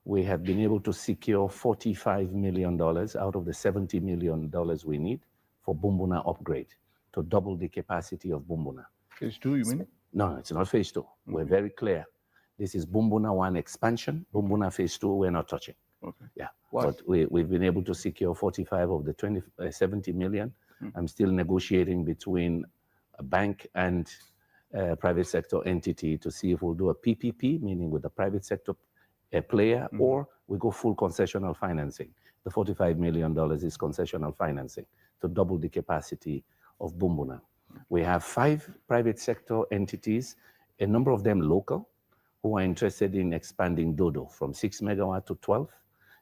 We have been able to secure $45 million out of the $70 million we need for Bumbuna upgrade, to double the capacity of Bumbuna. Phase 2, you mean? No, it's not phase 2. We're very clear. This is Bumbuna 1 expansion. Bumbuna phase 2, we're not touching. Okay. Yeah. Why? But we've been able to secure 45 of the 70 million. I'm still negotiating between a bank and a private sector entity to see if we'll do a PPP, meaning with a private sector player, or we go full concessional financing. The $45 million is concessional financing to double the capacity of Bumbuna. We have 5 private sector entities, a number of them local, who are interested in expanding Dodo from 6 megawatt to 12.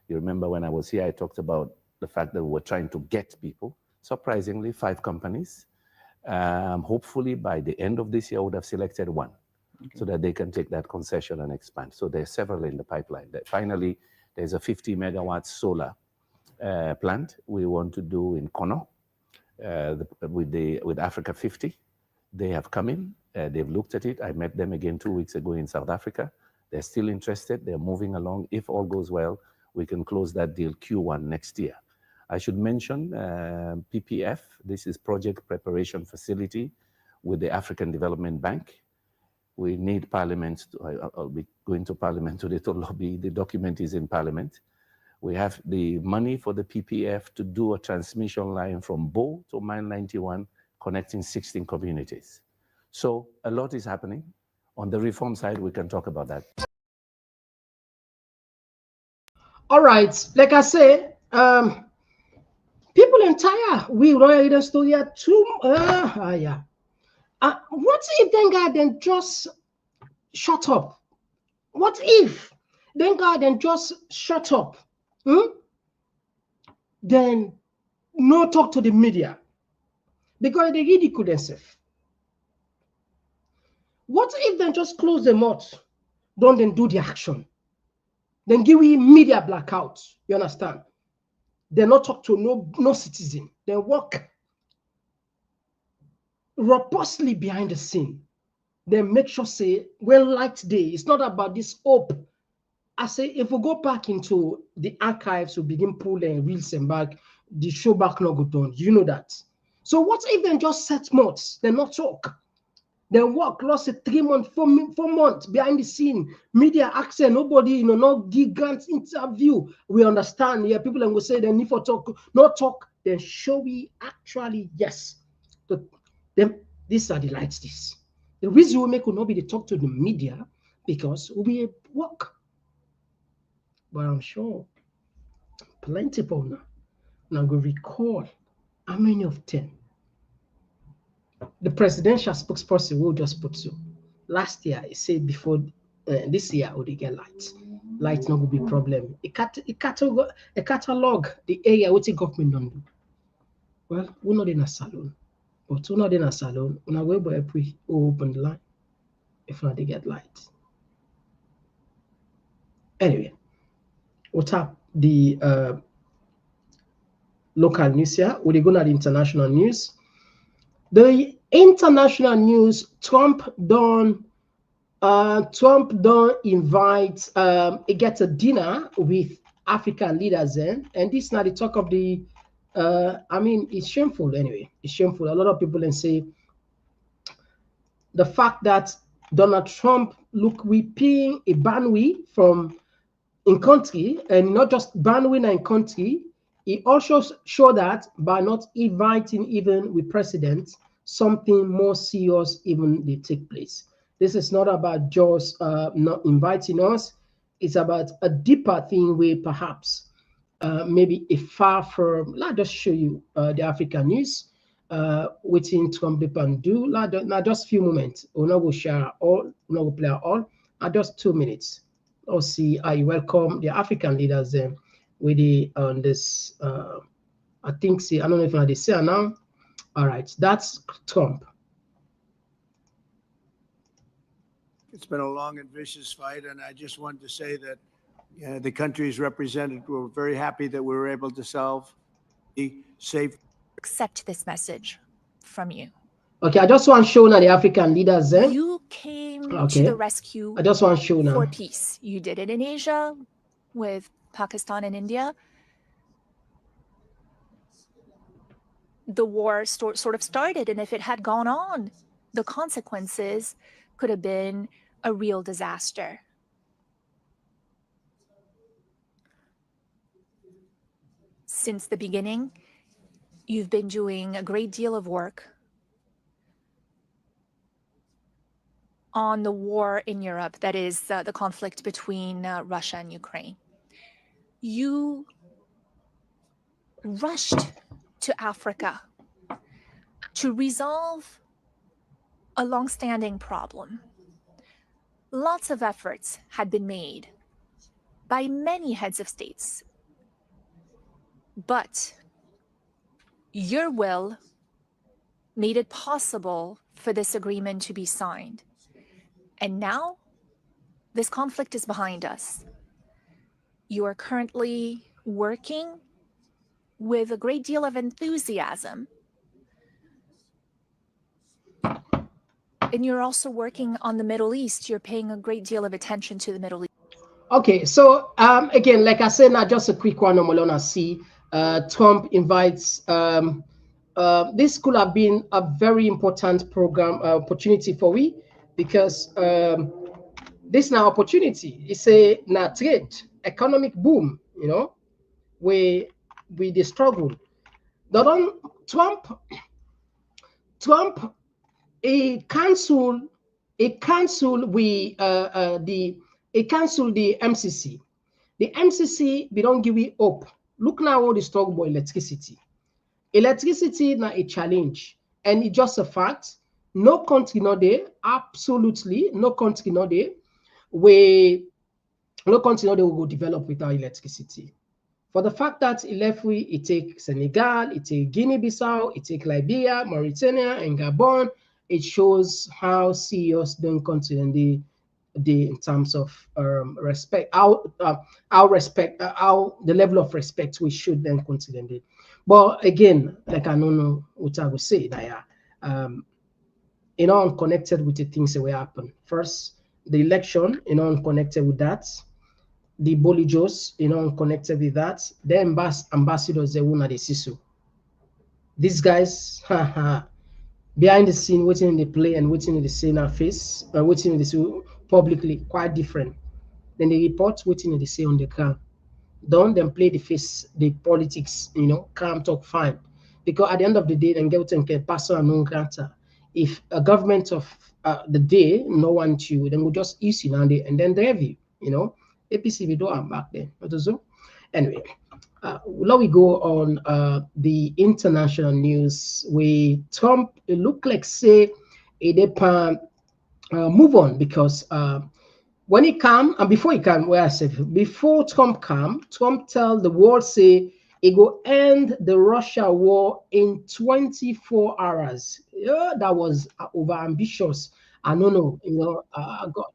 You remember when I was here, I talked about the fact that we were trying to get people. Surprisingly, 5 companies. Hopefully, by the end of this year, I would have selected 1 so that they can take that concession and expand. So there's several in the pipeline. Finally, there's a 50 megawatt solar plant we want to do in Kanu with Africa 50. They have come in. They've looked at it. I met them again 2 weeks ago in South Africa. They're still interested. They're moving along. If all goes well, we can close that deal Q1 next year. I should mention PPF. This is Project Preparation Facility with the African Development Bank. We need Parliament. I'll be going to Parliament today to lobby. The document is in Parliament. We have the money for the PPF to do a transmission line from Bo to Mile 91, connecting 16 communities. So a lot is happening. On the reform side, we can talk about that. All right, like I say, people entire we write the story too. Yeah. What if then God then just shut up? What if then God then just shut up? Then no talk to the media because they ridicule themselves. What if then just close the mouth? Don't then do the action? Then give we media blackout. You understand? They not talk to no citizen. They work robustly behind the scene. They make sure say when light day. It's not about this hope. I say if we go back into the archives, we begin pulling reels and back, the show back not go done. You know that. So what if they just set months? They not talk. They work lost 3 months, 4 months behind the scene. Media access, nobody, no gigant interview. We understand. Yeah, people then will say they need for talk, not talk. Then show we actually yes. These are the lights. This the reason we make will not be to talk to the media because we work. But I'm sure plenty of now go recall how many of them. The presidential spokesperson will just put so. Last year, he said before this year, would they get light? Light not will be problem. A catalog the area what the government don't do. Well, we're not in a salon, but we're not in a salon. We're not going to open the line if not they get light. Anyway, we'll tap the local news here. We're going to the international news. The international news, Trump don't invite he gets a dinner with African leaders and this now the talk of the I mean it's shameful anyway. It's shameful. A lot of people then say the fact that Donald Trump look we paying a banwi from in country and not just banwi in country. He also showed that by not inviting even with presidents, something more serious even they take place. This is not about just not inviting us. It's about a deeper thing where perhaps maybe a far from, let's just show you the African news, waiting Trump and do, not just few moments. We're not going to share all, we're not going to play all, just 2 minutes. Let's see, I welcome the African leaders with the on this I think see I don't know if they say now. All right, that's Trump. It's been a long and vicious fight, and I just wanted to say that the countries represented were very happy that we were able to solve the safe. Accept this message from you. Okay, I just want to show now the African leaders. You came to the rescue. I just want to show now for peace. You did it in Asia with Pakistan and India. The war sort of started, and if it had gone on, the consequences could have been a real disaster. Since the beginning, you've been doing a great deal of work on the war in Europe, that is the conflict between Russia and Ukraine. You rushed to Africa to resolve a long-standing problem. Lots of efforts had been made by many heads of states, but your will made it possible for this agreement to be signed. And now, this conflict is behind us. You are currently working with a great deal of enthusiasm. And you're also working on the Middle East. You're paying a great deal of attention to the Middle East. Okay, so again, like I said, now just a quick one on Molona C. Trump invites, this could have been a very important program opportunity for we, because this now opportunity is a now trade economic boom, you know, where we the struggle. Not on Trump he cancelled the MCC. The MCC, we don't give it up. Look now what is talking about electricity. Electricity now a challenge, and it's just a fact. No country not there, absolutely no country not there. No country not there will go develop without electricity. For the fact that it take Senegal, it take Guinea-Bissau, it take Liberia, Mauritania, and Gabon, it shows how serious the country and the in terms of respect, how the level of respect we should then consider it. But again, like I don't know what I would say, that unconnected with the things that will happen. First, the election, unconnected with that. The Bolijos, unconnected with that. The ambassadors, they won't see so. These guys, behind the scene, waiting in the play and waiting in the scene our face, waiting in the scene publicly, quite different. Then they report, waiting in the scene on the ground. Don't then play the face, the politics, calm, talk, fine. Because at the end of the day, then get and pass on non granta. If a government of the day no one you, then we'll just issue now and then drive you, APC we don't have back then. Anyway, now we go on the international news. Trump, it looked like say a move on, because when he come and before he come, where I said before Trump come, Trump tell the world say he go end the Russia war in 24 hours. Yeah, that was over ambitious. I don't know, God.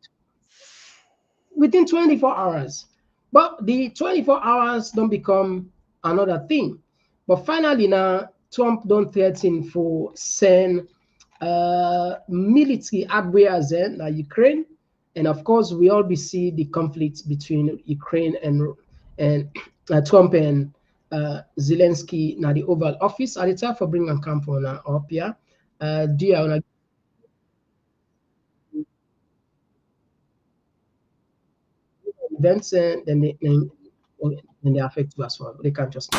Within 24 hours. But the 24 hours don't become another thing. But finally now, Trump don't threaten for send military hardware in Ukraine. And of course, we all be see the conflict between Ukraine and Trump and Zelensky now the Oval Office. At the time for bringing camp on up here. Do you want events, then they affect you as well. They can't just.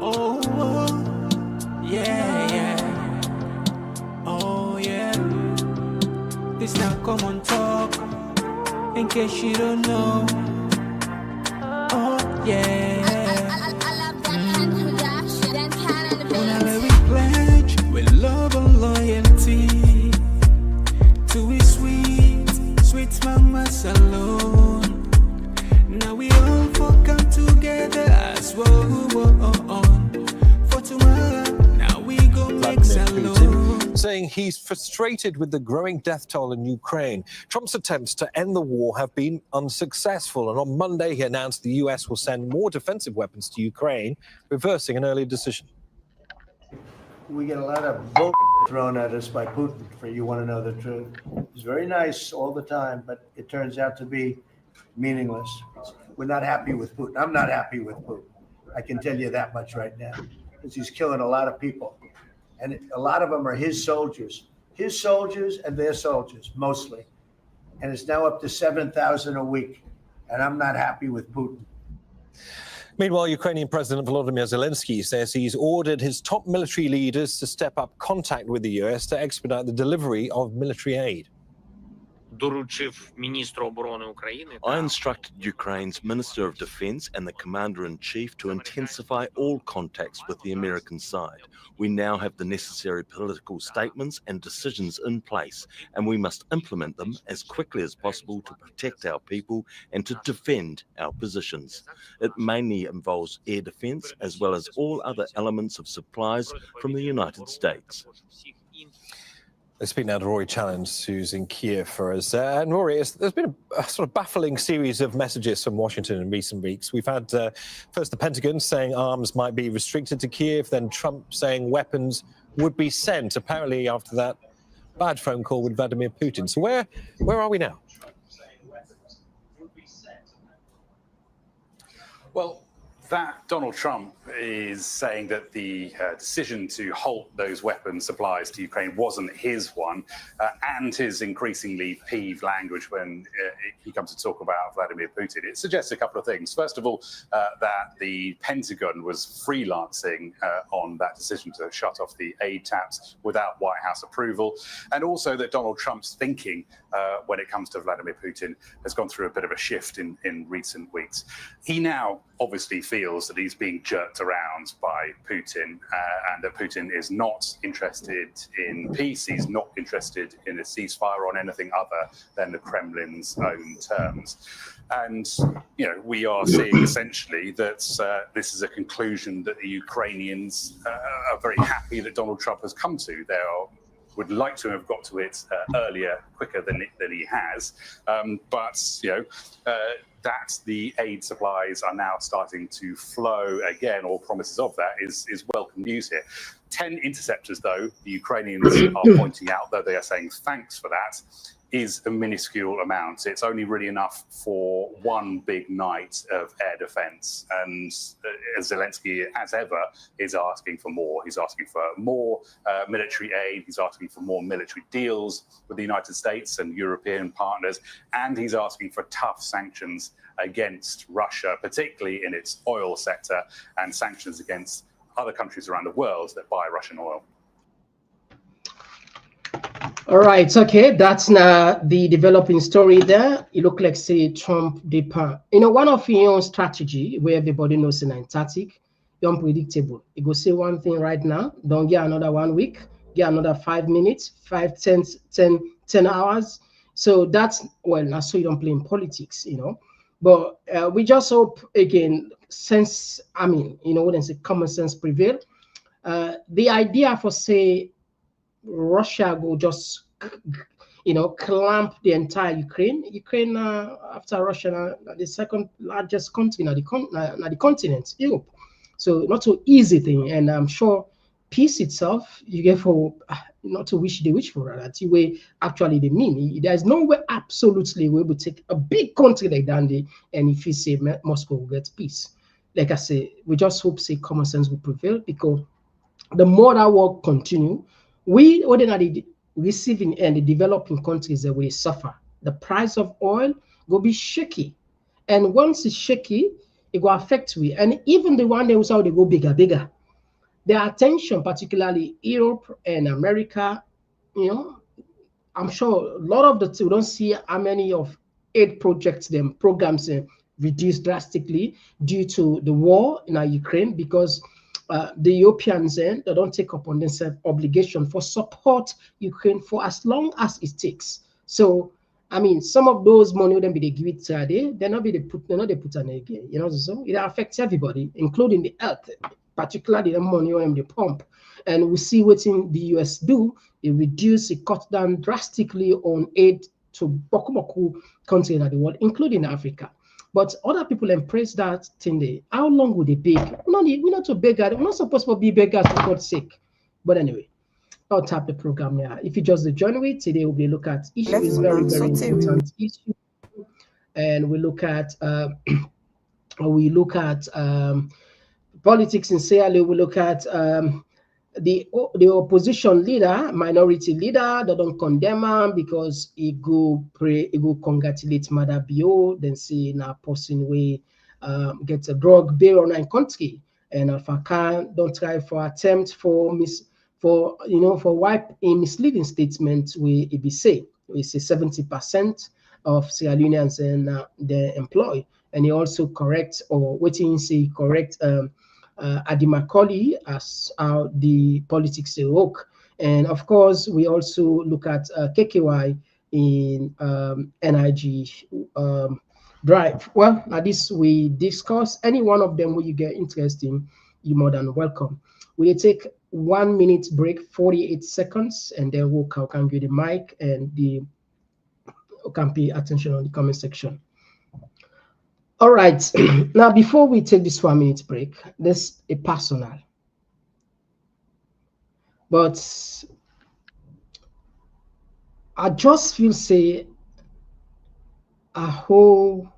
Oh, yeah. Oh, yeah. This now Komon-Tok, in case you don't know. Oh, yeah. Whenever we pledge with love and loyalty to his sweet mamas alone. Now we all come together as one for tomorrow. Now we go make alone. Saying he's frustrated with the growing death toll in Ukraine. Trump's attempts to end the war have been unsuccessful, and on Monday he announced the US will send more defensive weapons to Ukraine, reversing an earlier decision. We get a lot of bull thrown at us by Putin, for you want to know the truth. He's very nice all the time, but it turns out to be meaningless. We're not happy with Putin. I'm not happy with Putin. I can tell you that much right now, because he's killing a lot of people. And a lot of them are his soldiers, his soldiers and their soldiers, mostly. And it's now up to 7,000 a week. And I'm not happy with Putin. Meanwhile, Ukrainian President Volodymyr Zelensky says he's ordered his top military leaders to step up contact with the US to expedite the delivery of military aid. I instructed Ukraine's Minister of Defense and the Commander-in-Chief to intensify all contacts with the American side. We now have the necessary political statements and decisions in place, and we must implement them as quickly as possible to protect our people and to defend our positions. It mainly involves air defense as well as all other elements of supplies from the United States. Let's speak now to Rory Challenge, who's in Kiev for us. And Rory, there's been a sort of baffling series of messages from Washington in recent weeks. We've had first the Pentagon saying arms might be restricted to Kiev, then Trump saying weapons would be sent, apparently after that bad phone call with Vladimir Putin. So where are we now? Well, that Donald Trump is saying that the decision to halt those weapons supplies to Ukraine wasn't his one, and his increasingly peeved language when he comes to talk about Vladimir Putin. It suggests a couple of things. First of all, that the Pentagon was freelancing on that decision to shut off the aid taps without White House approval, and also that Donald Trump's thinking when it comes to Vladimir Putin has gone through a bit of a shift in recent weeks. He now obviously feels that he's being jerked around by Putin, and that Putin is not interested in peace. He's not interested in a ceasefire on anything other than the Kremlin's own terms. And, you know, we are seeing essentially that this is a conclusion that the Ukrainians are very happy that Donald Trump has come to. They would like to have got to it earlier, quicker than he has. But, you know, that the aid supplies are now starting to flow again, or promises of that, is welcome news here. 10 interceptors, though, the Ukrainians are pointing out, though they are saying thanks for that, is a minuscule amount. It's only really enough for one big night of air defense. And Zelensky, as ever, is asking for more. He's asking for more military aid. He's asking for more military deals with the United States and European partners. And he's asking for tough sanctions against Russia, particularly in its oil sector, and sanctions against other countries around the world that buy Russian oil. All right, okay, that's now the developing story there. It look like, say, Trump deeper. You know, one of your own strategy where everybody knows in Antarctic, you're unpredictable. You go say one thing right now, don't get another 1 week, get another 5 minutes, 10 hours. So that's, well, now so you don't play in politics, you know. But we just hope, again, sense, I mean, you know, wouldn't say common sense prevail. The idea for, say, Russia will just, you know, clamp the entire Ukraine. Ukraine, after Russia, the second largest country on the continent, Europe. So not so easy thing. And I'm sure peace itself, you get for not to wish the wish for that way actually they mean. There's no way absolutely we would take a big country like that and if you say Moscow will get peace. Like I say, we just hope say common sense will prevail, because the more that war continue, we ordinarily receiving and the developing countries that will suffer. The price of oil will be shaky, and once it's shaky, it will affect we. And even the one that was how they go bigger. Their attention, particularly Europe and America, you know, I'm sure a lot of the we don't see how many of aid projects, them programs reduced drastically due to the war in Ukraine, because the Europeans they don't take upon themselves obligation for support Ukraine for as long as it takes. So I mean, some of those money then be they give it today, they're not they put on again. You know, so it affects everybody, including the health, particularly the money on the pump. And we see what in the US do. It cut down drastically on aid to Boku countries in the world, including Africa. But other people embrace that thing there. How long would they beg? We're not to beg. We're not supposed to be beggars for God's sake. But anyway, I'll tap the program here. If you just join with today, we'll look at issues, very important issue, and we look at politics in Sierra Leone. We look at the opposition leader, minority leader, they don't condemn him because he go congratulate Maada Bio, then say na person way get a drug bail on a country, and Alaka don't try for attempt for wipe a misleading statement we be say we say 70% of Sierra Leoneans and they employ, and he also correct or waiting say correct Adima as how the politics they work. And of course, we also look at KKY in NIG drive. Well, at this we discuss any one of them where you get interesting, you're more than welcome. We take 1 minute break, 48 seconds, and then we'll can get the mic and the can pay attention on the comment section. All right, now before we take this 1 minute break, there's a personal. But I just feel say I hold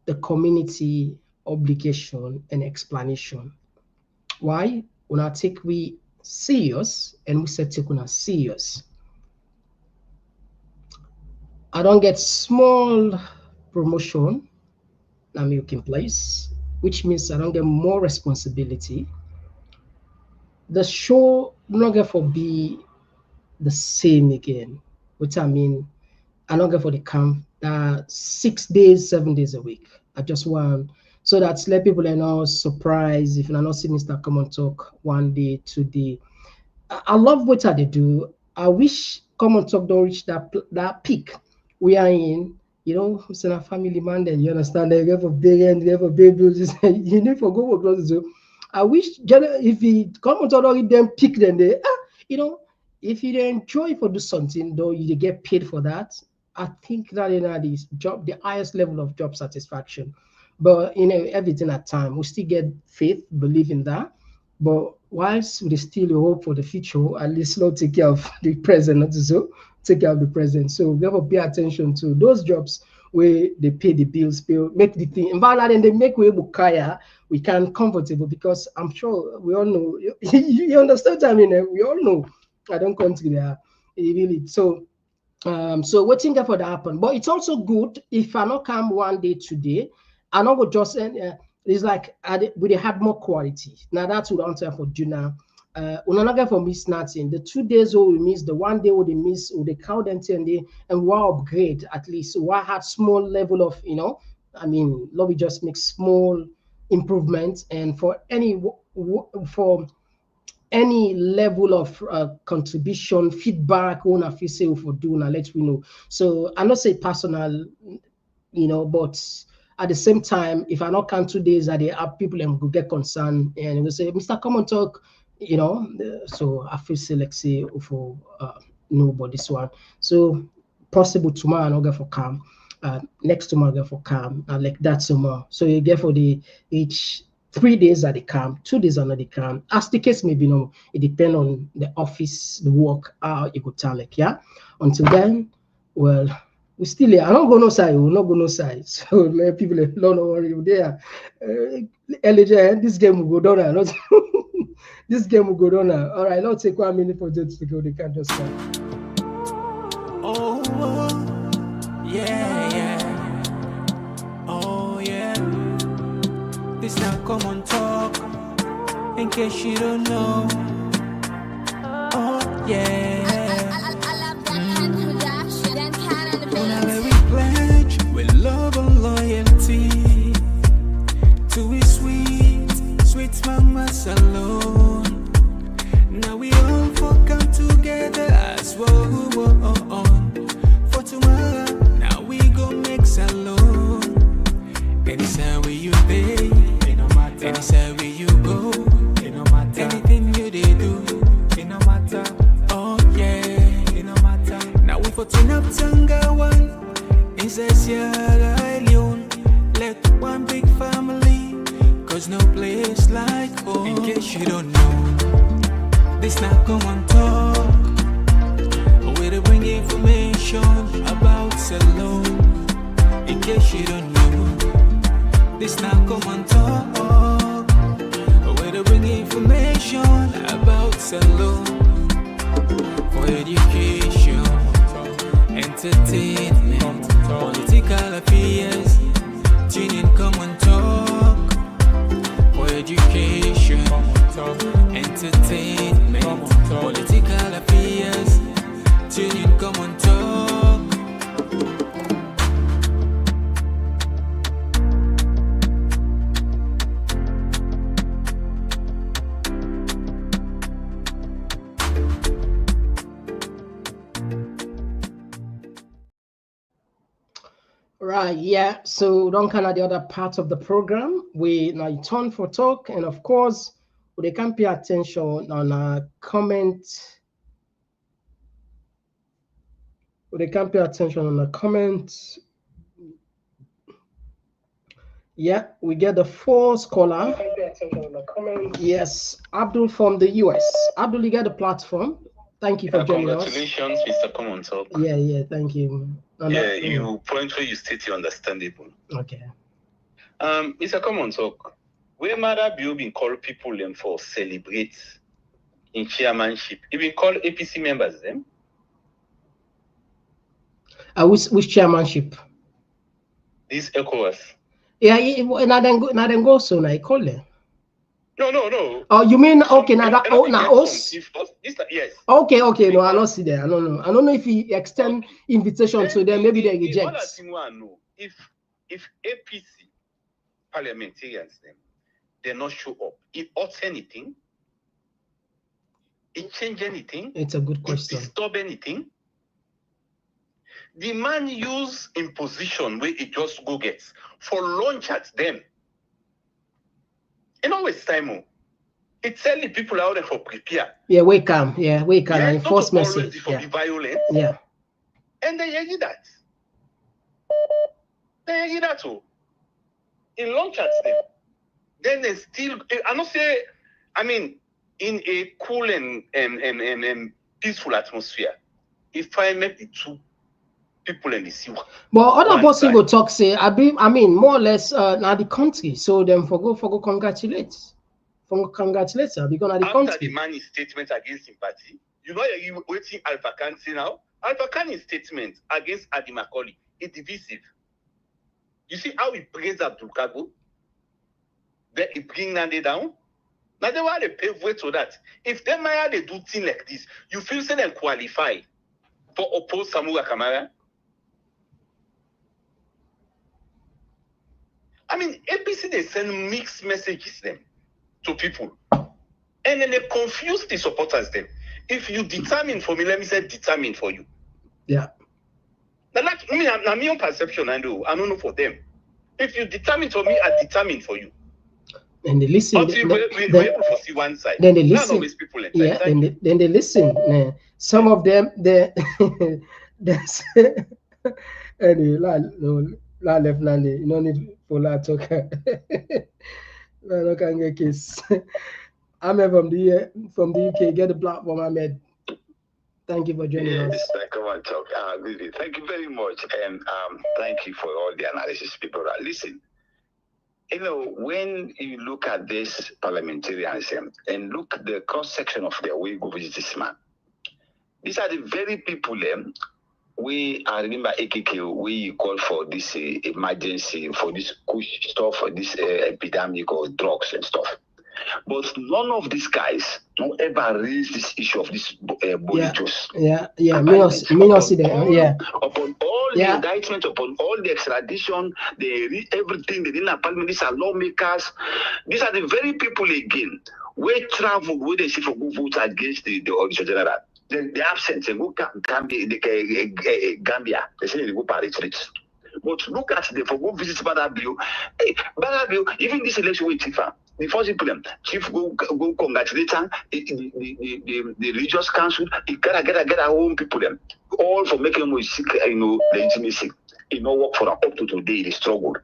the community obligation and explanation. Why? When I take we serious and we say take una serious. I don't get small promotion I'm in place, which means I don't get more responsibility. The show not get for be the same again, which I mean, I don't get for the camp 6 days, 7 days a week. I just want so that let people know surprise if I not see Mr. Komon-Tok 1 day, 2 day. I love what they do. I wish Komon-Tok don't reach that peak we are in. You know, it's a family man, then you understand they have a big end, they have a baby, you need for go work. So I wish if he come out already then pick then they you know, if you enjoy for do something though you get paid for that, I think that is job the highest level of job satisfaction. But you know, everything at time we still get faith, believe in that. But whilst we still hope for the future, at least not take care of the present, not so take care of the present. So we have to pay attention to those jobs where they pay the bills, make the thing, and they make we able kaya, we can comfortable because I'm sure we all know you understand. I mean, we all know I don't country there really. So so waiting there for that happen. But it's also good if I not come 1 day today, I not go just it's like we had more quality. Now that's what I'm saying for Juna. We not get for miss nothing. The 2 days we miss, the 1 day we miss, we count them 10 days, and we upgrade at least. We had small level of, you know, I mean, lobby just make small improvements, and for any level of contribution, feedback, we want to feel for doing, let me know. So I not say personal, you know, but at the same time, if I not count 2 days, that they have people and go get concerned and we say, Mr. Komon-Tok, you know, so I feel say like say for nobody this one. So possible tomorrow I not get for calm. Next tomorrow I get for calm, and like that tomorrow. So you get for the each 3 days at the camp, 2 days under the camp. As the case may be, no, it depends on the office, the work, how you go tell like, yeah. Until then, well, we still here. I don't go no side, we not go no side. So let people don't worry there. This game will go down. Not this game will go down now. All right, let's take 1 minute for them to go. They can just start. Oh, yeah, yeah. Oh, yeah. This now Komon-Tok. In case you don't know. Oh, yeah. Whenever we pledge with love and loyalty to we sweet mamas alone. Now we all come together as one for tomorrow. Now we go make alone. Anytime where you stay, anytime where you go, anything you they do, it no matter. Oh yeah, it no matter. Now we for turn up Tanga one inside Sierra Leone. Let one big family, cause no place like home. In case you don't know, this not Komon-Tok. Where they bring information about Salone. In case you don't know, this not Komon-Tok. Where they bring information about Salone. entertainment, political affairs. Tune in, come on, talk. For education, entertainment, political affairs. Tune in, come on, talk. Right, yeah. So don't kind of the other part of the program. We now turn for talk, and of course, they can pay attention on a comment. They can pay attention on a comment. Yeah, we get the fourth caller. Yes, Abdul from the US. Abdul, you get the platform. Thank you for joining us. Congratulations, Mr. Komon-Tok. Yeah, thank you. You point where you state your understandable. Okay. Mr. Komon-Tok, where Maada Bio been called people them for celebrate in chairmanship, you been called APC members them? Which chairmanship? This ECOWAS. Yeah, now then go so now I call them. No. Oh, you mean okay now that now us? Yes. Okay. No, I don't see there. I don't know if he extend invitation to them. Maybe they reject. If APC parliamentarians them they not show up, it ought anything? It change anything? It's a good question. It disturb anything? The man use imposition where it just go gets for launch at them. You know it's time. It's telling people out there for prepare. Yeah, wake up. And enforce message. For be violent. Yeah. And they hear that. Too. In launch at them. Then they still in a cool and peaceful atmosphere. If I met the two people in the sea. But other person go talk say more or less now the country. So them for go congratulate. Congratulate her because the country. After the man's statement against sympathy, you know you're waiting Alpha Khan now. Alpha Khan's statement against Adi Macaulay is divisive. You see how he praised Abdul Kargbo? Then he bring Nande down. Now they want to pave way to that. If they might they do things like this, you feel say them qualify for oppose Samura Kamara. APC they send mixed messages them to people, and then they confuse the supporters them. If you determine for me, let me say determine for you. Yeah. Now, like me, I'm my own perception. I don't know for them. If you determine for me, I determine for you. And they listen. Until we able to see one side. Then they listen. People yeah. Then they listen. Some of them they anyway. La left Nandi. You don't need for la talk. No can get kiss. I'm from the UK. Get the platform, Ahmed. Thank you for joining us. Komon-Tok. Thank you very much, and thank you for all the analysis people are listening. You know, when you look at this parliamentarianism and look at the cross section of their way go visit this man, these are the very people I remember AKK, we call for this emergency, for this kush stuff, for this epidemic of drugs and stuff. But none of these guys don't ever raise this issue of this body juice. Yeah. Me not see that. Yeah. Upon all the indictment, upon all the extradition, they read everything. They didn't parliament. These are lawmakers. These are the very people again. We travel, where they see for good votes against the Auditor General. The absence, they go Gambia. They say they go Paris. But look at the for go visit Maada Bio. Hey, Maada Bio, even this election with Tifa, the first problem, Chief go congratulate the religious council. He gotta get our own people them, all for making them seek, legitimacy. It no work for them up to today. They struggle.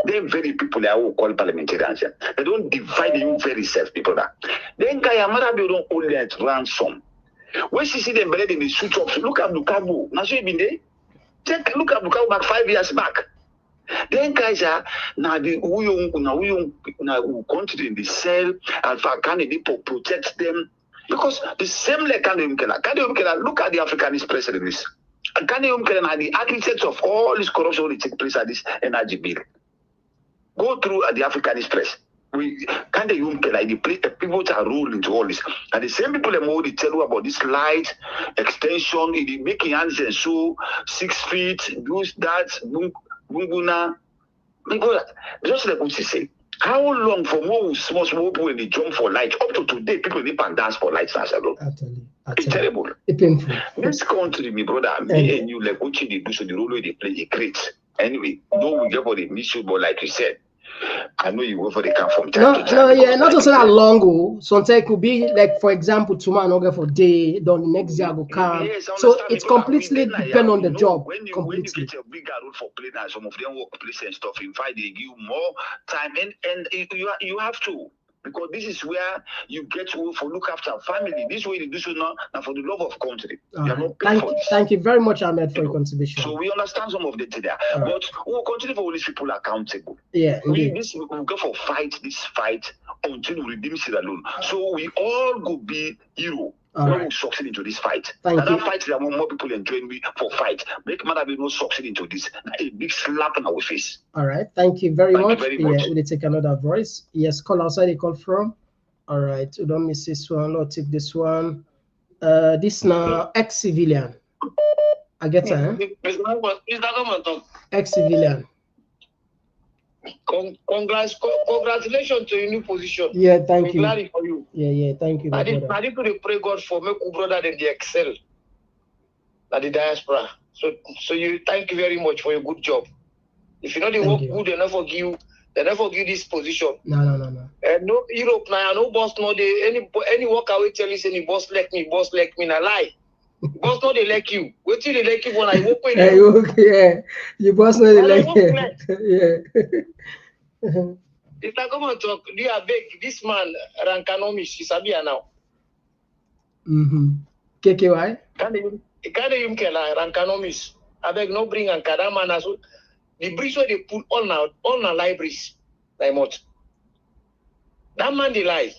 They're very people that will call parliamentarians. They don't divide you very self people that. Then Maada Bio don't hold that ransom. When she see them better in the switch up, look at Abdul Kargbo. Now she been there. Look at Abdul Kargbo back 5 years back. Then guys are now the who continue in the cell Alpha candidate to protect them because the same like Kanu look at the Africanist press release. Kanu are the architects of all this corruption that take place at this energy bill. Go through the African Express. We can't like the pivotal role into all this. And the same people that tell you about this light extension, the making hands and so 6 feet, do that, bunguna. Just like what you say. How long for more small people when they jump for light? Up to today, people need to dance for lights. It's terrible. It's painful. This country, my brother, me and you, like what you do, so the role they play is great. Anyway, no, we get for the issue, but like you said, I know you go for the camp from time to time. No, yeah, not also that long. Sometimes it could be like, for example, tomorrow no go for day, then the next year go come. So it's completely depend on the job. When you get a bigger role for playing and some of them workplace and stuff, in fact, they give you more time and you have to. Because this is where you get to look after family. This way you do so now for the love of country. Thank you very much, Ahmed, for your contribution. So we understand some of the thing there. But we will continue for all these people accountable. Yeah, we go for this fight until we redeem Sierra Leone. So we all go be hero. When we succeed into this fight. That fight that more people enjoy me for fight. Make Maada Bio not succeed into this. A big slap on our face. All right. Thank you very much. We'll take another voice. Yes, call outside the call from. All right. We don't miss this one. I'll take this one. This now ex-civilian. I get it. Ex-civilian. Congratulations to your new position. Yeah, thank you. Glad for you. Yeah, thank you. I did pray God for make brother that they excel at the diaspora. So you thank you very much for your good job. If you know they work good, they never give this position. No. And no Europe now, no boss no they any worker will tell you say boss like me, na lie. Boss no they like you. Wait till they like you when I work with you. Yeah, you boss no they like you. Yeah. If I come and talk, do you beg this man Rankanomis is Sabia now? KKY? Can you Rankanomis? I beg no bring Ankara man. So the bridge where they put all now libraries. Like what? That man they lie.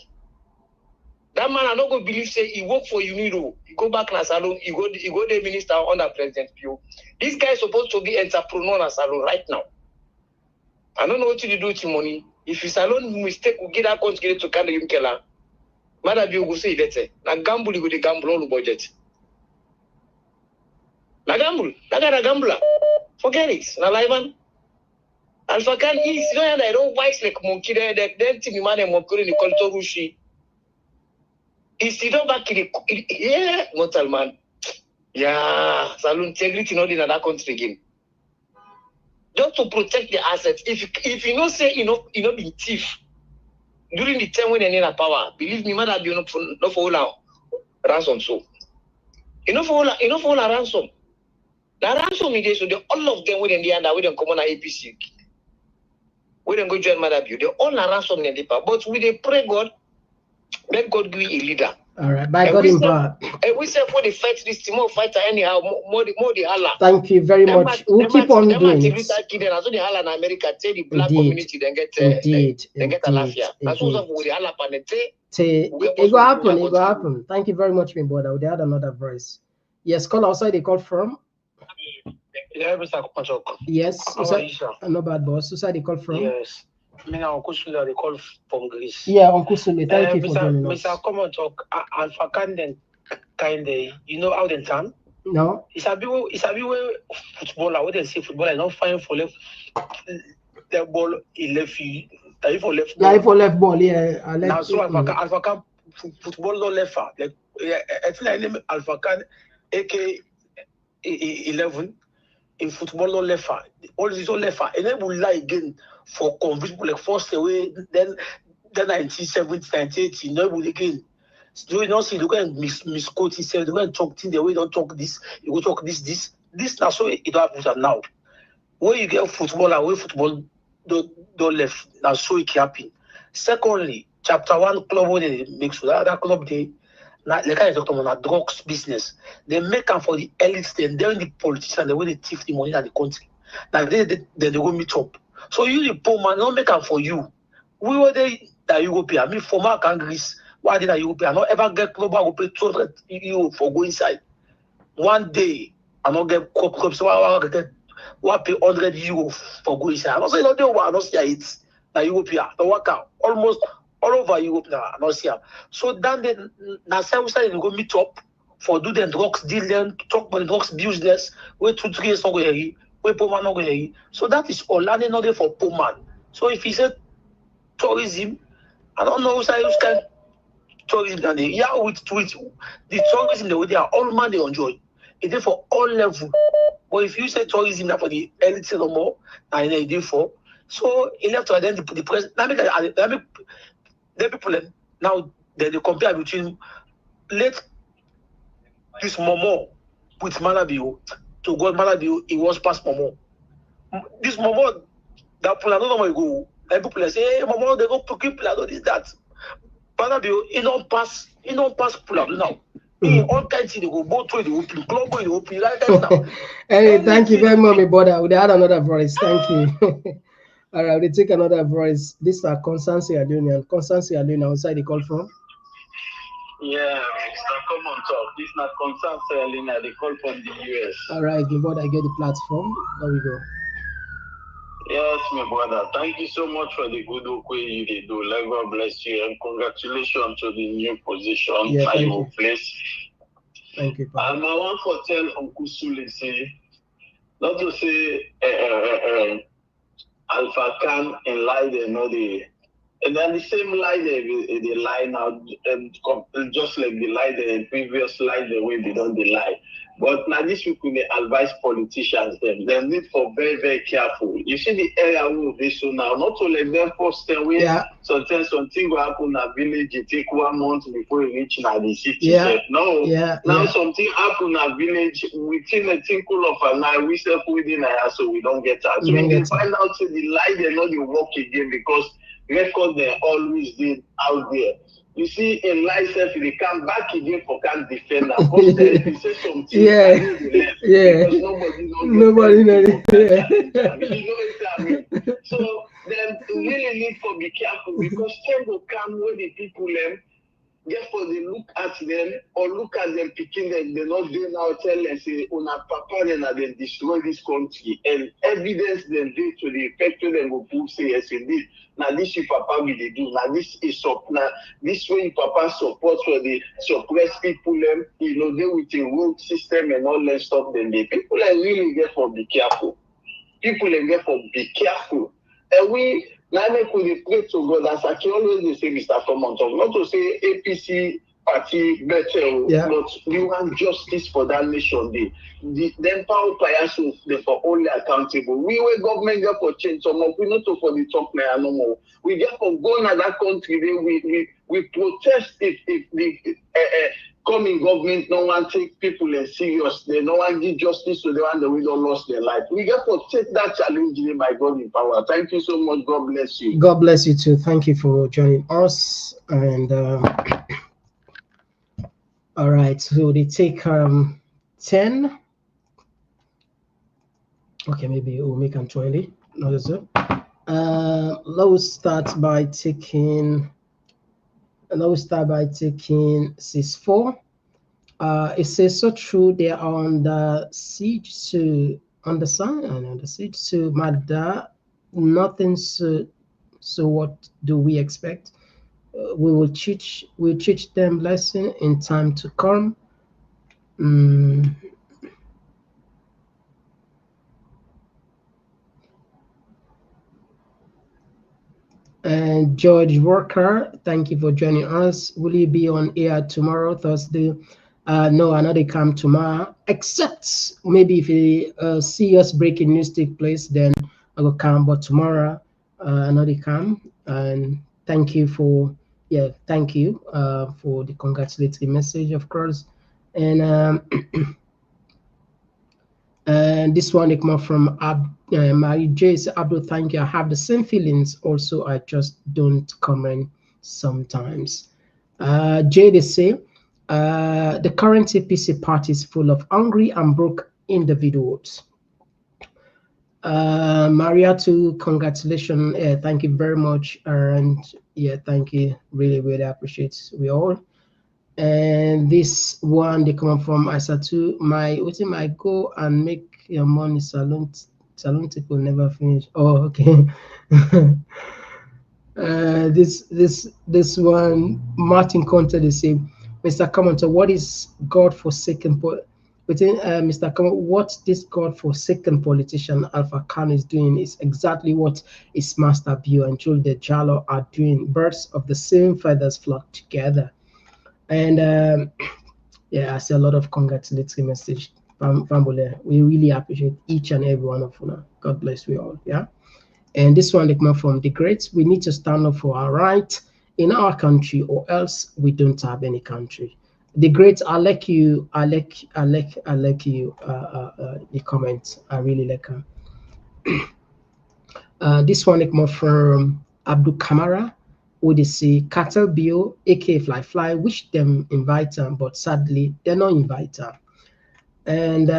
That man I not go believe say he work for UNIDO. He go back na salon. He go the minister under President Bio. This guy is supposed to be entrepreneur na salon right now. I don't know what to do with your money. If you salon mistake, we get that country to Kanu Yumkela. Maada Bio go say better. Na gamble, you go the gamble on the budget. Na gamble. Na got a gambler. Forget it. Na live man. Alpha Khan is I don't wise like monkey there. Then team man and monkey in the culture rushi. Is he don't back in the yeah, mortal man. Yeah, salon integrity not in that country again. Just to protect the assets. If you know say you know be thief during the time when they need a power, believe me, Maada Bio not for all ransom so. You know for all ransom. The ransom is so all of them when they under with them come on APC. We don't go join Maada Bio. They all are ransom in the power. But we they pray God, let God give a leader. All right, by God in power. And we say for the fight this team more fighter anyhow more the Allah. Thank you very much. We'll keep on doing it. So the Allah in America tell the black community then get Alafia. That's also for the Allah panete. It will happen. It will happen. Thank you very much, my brother. We had another voice. Yes, call outside. They call from. Yeah, Mr. Komon-Tok. Yes, no bad boss. Who they call from? Yes. Me now, Uncle Sule, they call from Greece. Yeah, Uncle Sule, thank you for joining us. Mr. Komon-Tok, Alpha Khan, you know how they turn? No. It's a bit where footballer, what they say footballer, not fine for left. The ball, he left you. For left ball. Yeah, for left ball, yeah. Now, so Alpha Khan, football no left. Like, I feel like name Alpha Khan, AK 11. In football, no left. All this all left. And then we lie again for convince people like first away, then 1970, 1980, no will again. So you don't see the guy misquote himself, the guy talk things the way don't talk this, you go talk this. This now so it don't happen now. When you get football away, football don't left. Now so it happen. Secondly, chapter 1 club where they make so that club they like I talked about drugs business. They make them for the elites, then the politicians, the way they thief the money in the country. Now they go meet up. So you the poor man, don't make them for you. We were there that European. I mean, former Greece, why did that European not ever get global go pay 200 € for go inside? One day, I don't get so I pay €100 for going there. I don't say no, I don't see it. Now Europe here, the work out almost all over Europe now. I don't see it. So then now we say go meet up for do the drugs dealing, talk about the drugs business. We 2-3 years ago, we poor man not go. So that is all landing not there for poor man. So if he said tourism, I don't know who's kind tourism and with the tourism the way they are all man they enjoy. It is for all level. But if you say tourism now for the elite no more, and it is for so he left to identify the president. The people now they compare between let this Momo with Maada Bio to God Maada Bio, it was past Momo. This Momo that people don't know where go. And people say, hey, Momo, they go to keep people this that. Maada Bio, it don't pass people now. All kinds of they go both way, they open, club way, they open, like that stuff. Hey, thank you very much, my brother. We had another voice. Thank you. All right, we take another voice. This is Constance Adonian. Constance Adonian, outside the call from? Yeah, Mr. Komon-Tok. This is not Constance Elena. They call from the US. All right, before I get the platform, there we go. Yes, my brother. Thank you so much for the good work you did do. Let God bless you and congratulations to the new position that you will place. Thank you, I want to tell Uncle Sule, say, not to say Alpha Khan and lie they know and then the same lie they lie now, just like the lie the previous lie the way they don't lie. But now this people may advise politicians they need for very, very careful. You see the area of this so now, not to let them first away. Sometimes something will happen in a village, it take 1 month before you reach now the city. Now something happen in a village within a tinkle of an eye, we self within a so we don't get out. So we can find out so the lie they know they work again because record they always did out there. You see, in life, if they come back again for can't defend them. First, they say something, because nobody knows. So, then really need to be careful because time will come when the people therefore they look at them or look at them picking them, they're not doing now tell them say una papa then they destroy this country and evidence them due to the effect them go prove say yes indeed. Now this is papa will they do. Now this is now this way papa support for the suppress people they with the road system and all that stuff then the people are really therefore be careful. People are therefore be careful. And we now make we pray to God as I can always say Mr. Komon-Tok, not to say APC party better, but we want justice for that nation. The power players they for only accountable. We were government there for change some of we not for the top now no more. We just for going at that country we protest if the coming government no one take people serious. They no one give justice to the one that we don't lost their life. We get to take that challenge by God in power. Thank you so much. God bless you. God bless you too. Thank you for joining us. And all right, so they take 10. Okay, maybe we'll make them 20. Not so. Let's start by taking. And I will start by taking 6-4. It says so true they are on the siege to understand and on the siege to Maada. Nothing so what do we expect? We'll teach them lesson in time to come. And George Walker, thank you for joining us. Will you be on air tomorrow, Thursday? No, I know they come tomorrow, except maybe if a serious breaking news take place, then I will come. But tomorrow, I know they come. And thank you for, thank you for the congratulatory message, of course. And and this one, they come from Mary J. Abdul, thank you. I have the same feelings. Also, I just don't comment sometimes. Jay, they say, the current APC party is full of hungry and broke individuals. Maria, too, congratulations. Thank you very much. And thank you. Really, really appreciate we all. And this one they come from Isatu. My go and make your money salon tip will never finish. Oh, okay. This one Martin Conte they say, Mr. Komon-Tok, what is God-forsaken Mr. Komon, what this God-forsaken politician Alpha Kanu is doing is exactly what his master Bio and Julius Jalo are doing. Birds of the same feathers flock together. And yeah, I see a lot of congratulatory message from Bole. We really appreciate each and every one of you. God bless you all. Yeah. And this one they come from the greats. We need to stand up for our right in our country, or else we don't have any country. The greats, I like you. I like you. The comment. I really like them. This one they come from Abdul Kamara. Would they say Cattle Bio, aka Fly, which them invite them, but sadly they're not invite them. And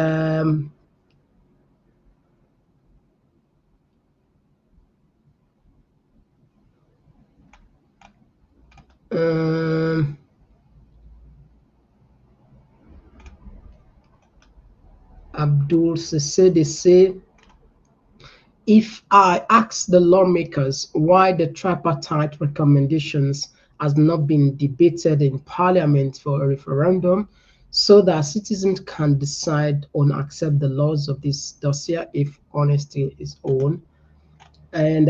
Abdul said they say, if I ask the lawmakers why the tripartite recommendations has not been debated in Parliament for a referendum, so that citizens can decide on accept the laws of this dossier if honesty is own. And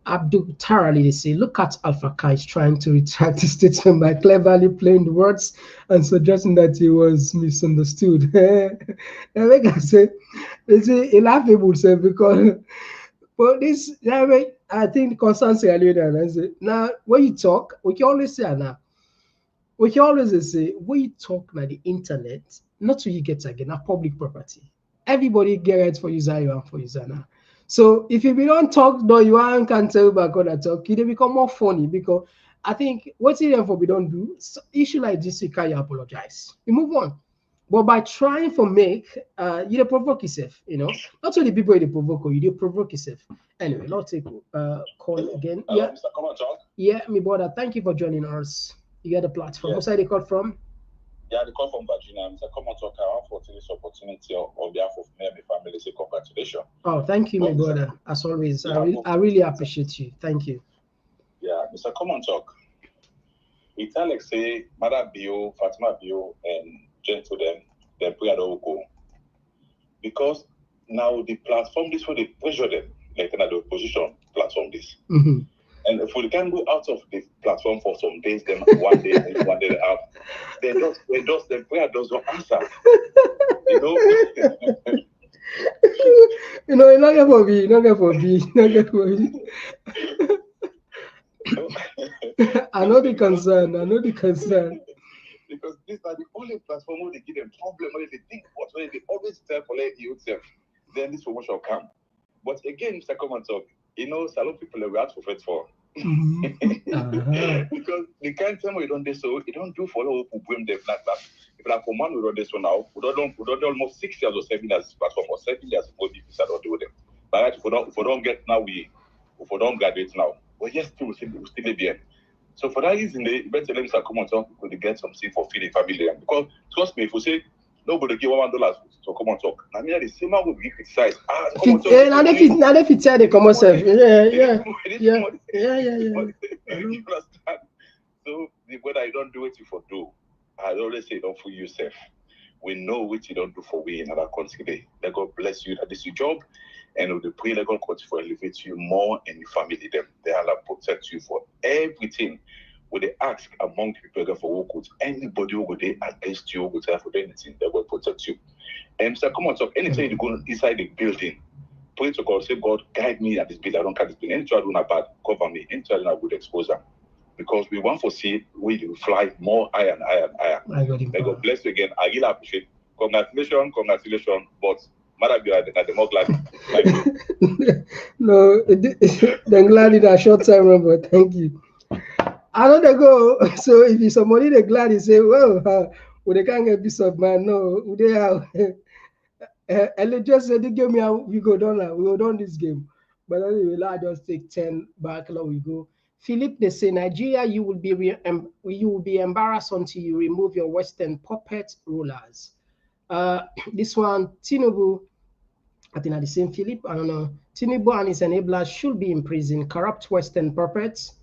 Abdul Tarali, they say, look at Alpha Kai is trying to retract his statement by cleverly playing the words and suggesting that he was misunderstood. And like I say, a laughable say because but this I think the concern Sierra Leone. Now when you talk, we can always say now. We can always say when you talk na the internet, not so you get again a public property. Everybody get it for user you and for user now. So if you don't talk, though you can't tell back on that talk, they become more funny because I think what's it for we don't do so issue like this, you can't apologize. You move on. But by trying for make, you provoke yourself, you know. Not only people you provoke, you provoke yourself. Anyway, let's take call again. Yeah, Mr. Komon-Tok. Yeah, me brother. Thank you for joining us. You get the platform. What's the call from? Yeah, the call from Virginia. Mr. Komon-Tok, I want to take this opportunity on behalf of me and my family. Say congratulations. Oh, thank you, my brother. As always, I really appreciate you. Thank you. Yeah, Mr. Komon-Tok. We tell like say Maada Bio, Fatima Bio, and Gentle them pray at go. Because now the platform this way they pressure them, like the opposition platform this. Mm-hmm. And if we can go out of the platform for some days, then one day and one day out, they just the prayer doesn't answer. You know? You know, you're not get for me, not get for me, not get for me. I know the concern. Because these are the only platform where they give them problem, where they think what, where they always tell for like youth, then this promotion will come. But again, Mr. Komon-Tok, you know, salon people we have to fight for. Because they can't tell me you don't do so, you don't do for all who blame them like that. If like for man we don't do so now, we don't almost 6 years or 7 years platform or 7 years for people that don't do them. But if we don't get now, if we don't graduate now, well yes, we still be there. So for that reason, they better let Mr. Komon-Tok could get something for feeding family. Because trust me, if we say nobody give $1 to Komon-Tok, I mean the same man will be criticized. Now if you tell the common self, yeah. So whether you don't do what you for do, I always say don't fool yourself. We know what you don't do for we in our country. Let God bless you. That is your job. And we pray let God continue to elevate you more and your family them. They will protect you for everything. When they ask among the people for work with anybody who would against you would have for anything, they will protect you. And Mr. Komon-Tok, anytime you go inside the building, pray to God, say, God, guide me at this building. I don't carry this building. Anytime I do not bad, cover me. Anytime I do not good exposure. Because we want to see we will fly more higher and higher and higher. May God bless you again. I really appreciate it. Congratulations. But Maada Bio, I'm more glad. Thank you. No, they're glad in a short time, but thank you. I know they go. So if it's somebody they're glad, you say, well, they can't get peace of mind. No, they are. And just said, they gave me we go down now. We go down this game. But anyway, I just take 10 back. Now we go. Philip, they say, Nigeria, you will be embarrassed until you remove your Western puppet rulers. This one, Tinubu, I think are the same Philip, I don't know. Tinubu and his enablers should be in prison, corrupt Western puppets.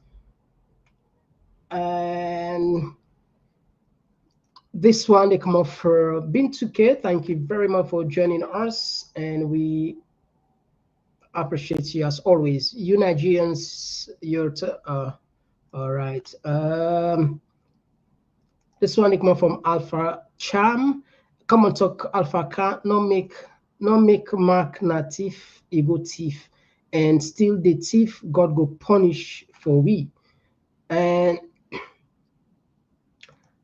And this one, they come off for Bintuke. Thank you very much for joining us, and we appreciate you as always. You Nigerians, all right. This one, they come off from Alpha Cham. Komon-Tok Alpha Car, no make mark na thief, ego thief, and still the thief God go punish for we. And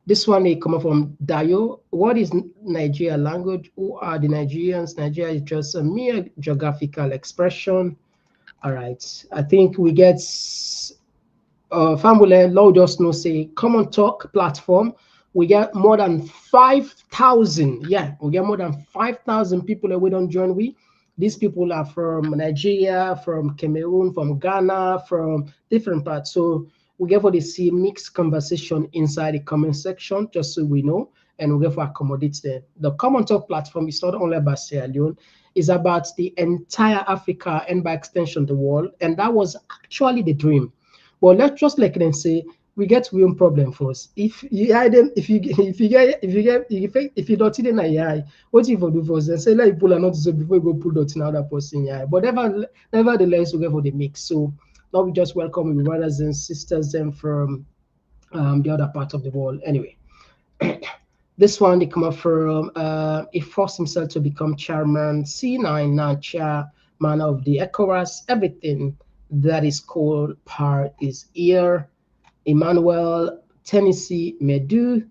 this one they come from Dayo. What is Nigeria language? Who are the Nigerians? Nigeria is just a mere geographical expression. All right. I think we get Family Law just no say Komon-Tok platform. We get more than 5,000. Yeah, we get more than 5,000 people that we don't join with. These people are from Nigeria, from Cameroon, from Ghana, from different parts. So we get for the see mixed conversation inside the comment section, just so we know, and we get for accommodate them. The Komon-Tok platform is not only about Sierra Leone, it's about the entire Africa and by extension the world, and that was actually the dream. But let's just like them say, we get real problem for us. If you hide them, if you don't see them in your eye, what you for do for us? And say like people are not so before you go pull dot in other person in your eye. But nevertheless, we go for the mix. So now we just welcome the brothers and sisters them from the other part of the world. Anyway, this one they come up from he forced himself to become chairman, C9 now chairman of the ECOWAS. Everything that is called power is here. Emmanuel, Tennessee, Medu.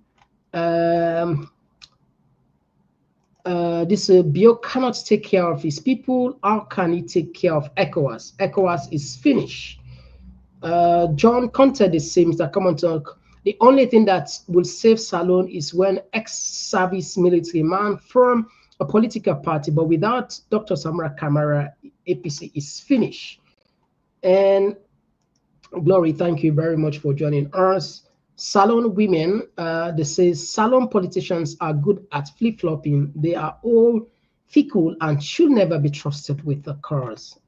This Bio cannot take care of his people. How can he take care of ECOWAS? ECOWAS is finished. John Conte, the same, Mr. Komon-Tok. The only thing that will save Salone is when ex-service military man from a political party, but without Dr. Samara Kamara, APC is finished. And Glory, thank you very much for joining us. Salon women, they say Salon politicians are good at flip-flopping. They are all fickle and should never be trusted with the cause.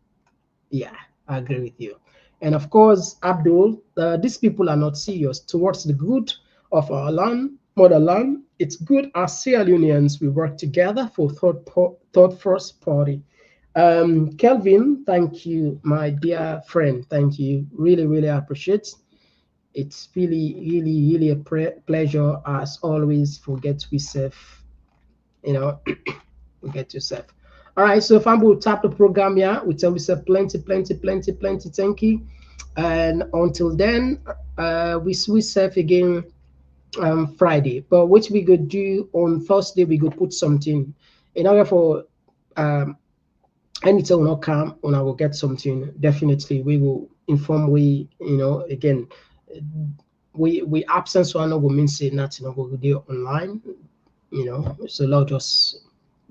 Yeah, I agree with you. And of course, Abdul, these people are not serious towards the good of our land, motherland. It's good as Sierra Leoneans, we work together for third first party. Kelvin, thank you, my dear friend. Thank you. Really, really appreciate. It's really a pleasure as always. Forget we self, you know, we get yourself. All right, so if I'm going to tap the program here, we tell yourself plenty. Thank you. And until then, we self again Friday. But what we could do on Thursday, we could put something in order for anytime we not come, when I will get something, definitely we will inform. We, you know, again, we absence one will mean say nothing. We will do online, you know. So Lord just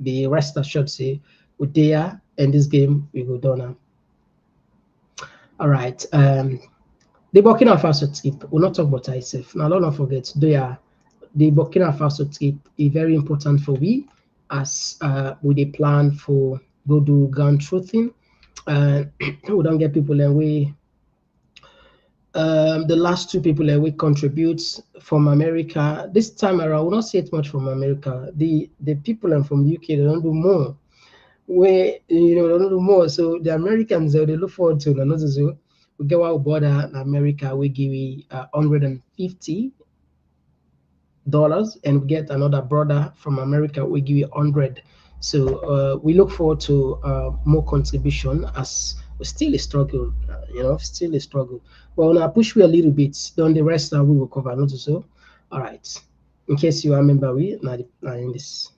be rest assured say we there and this game we go down. All right. The Burkina Faso trip. We'll not talk about ISF. Now, don't forget the Burkina Faso trip is very important for we as with a plan for go do gun truthing. We don't get people and we the last two people that we contribute from America. This time around, we'll not see it much from America. The people and from UK, they don't do more. They don't do more. So the Americans, they look forward to another. So we get our border in America, we give $150, and we get another brother from America, we give you 100. So we look forward to more contribution as we still a struggle, still a struggle. Well, now push we a little bit, then the rest we will cover, not so. All right. In case you remember, we now in this.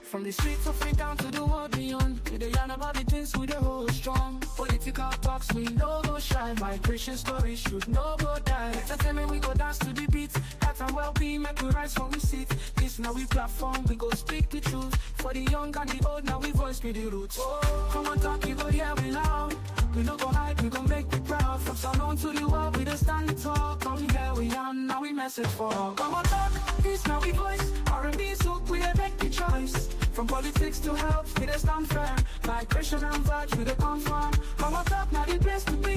From the streets of it down to the world beyond, we the yarn about the things we the hold strong. Political talks we no go shy. time. Migration story should no go die. Entertainment, we go dance to the beat. That and well-being, make we rise when we sit. This now we platform, we go speak the truth. For the young and the old, now we voice be the roots. Komon-Tok, you go hear we loud. We no go hide, we go make you proud. From Salon to the world, we just stand tall. Come here, we are, now we message for all. Komon-Tok, this now we voice. R&B, so we make the choice. From politics to health, we just stand firm. Migration and vibes, we the confirm. Komon-Tok, now the place to be.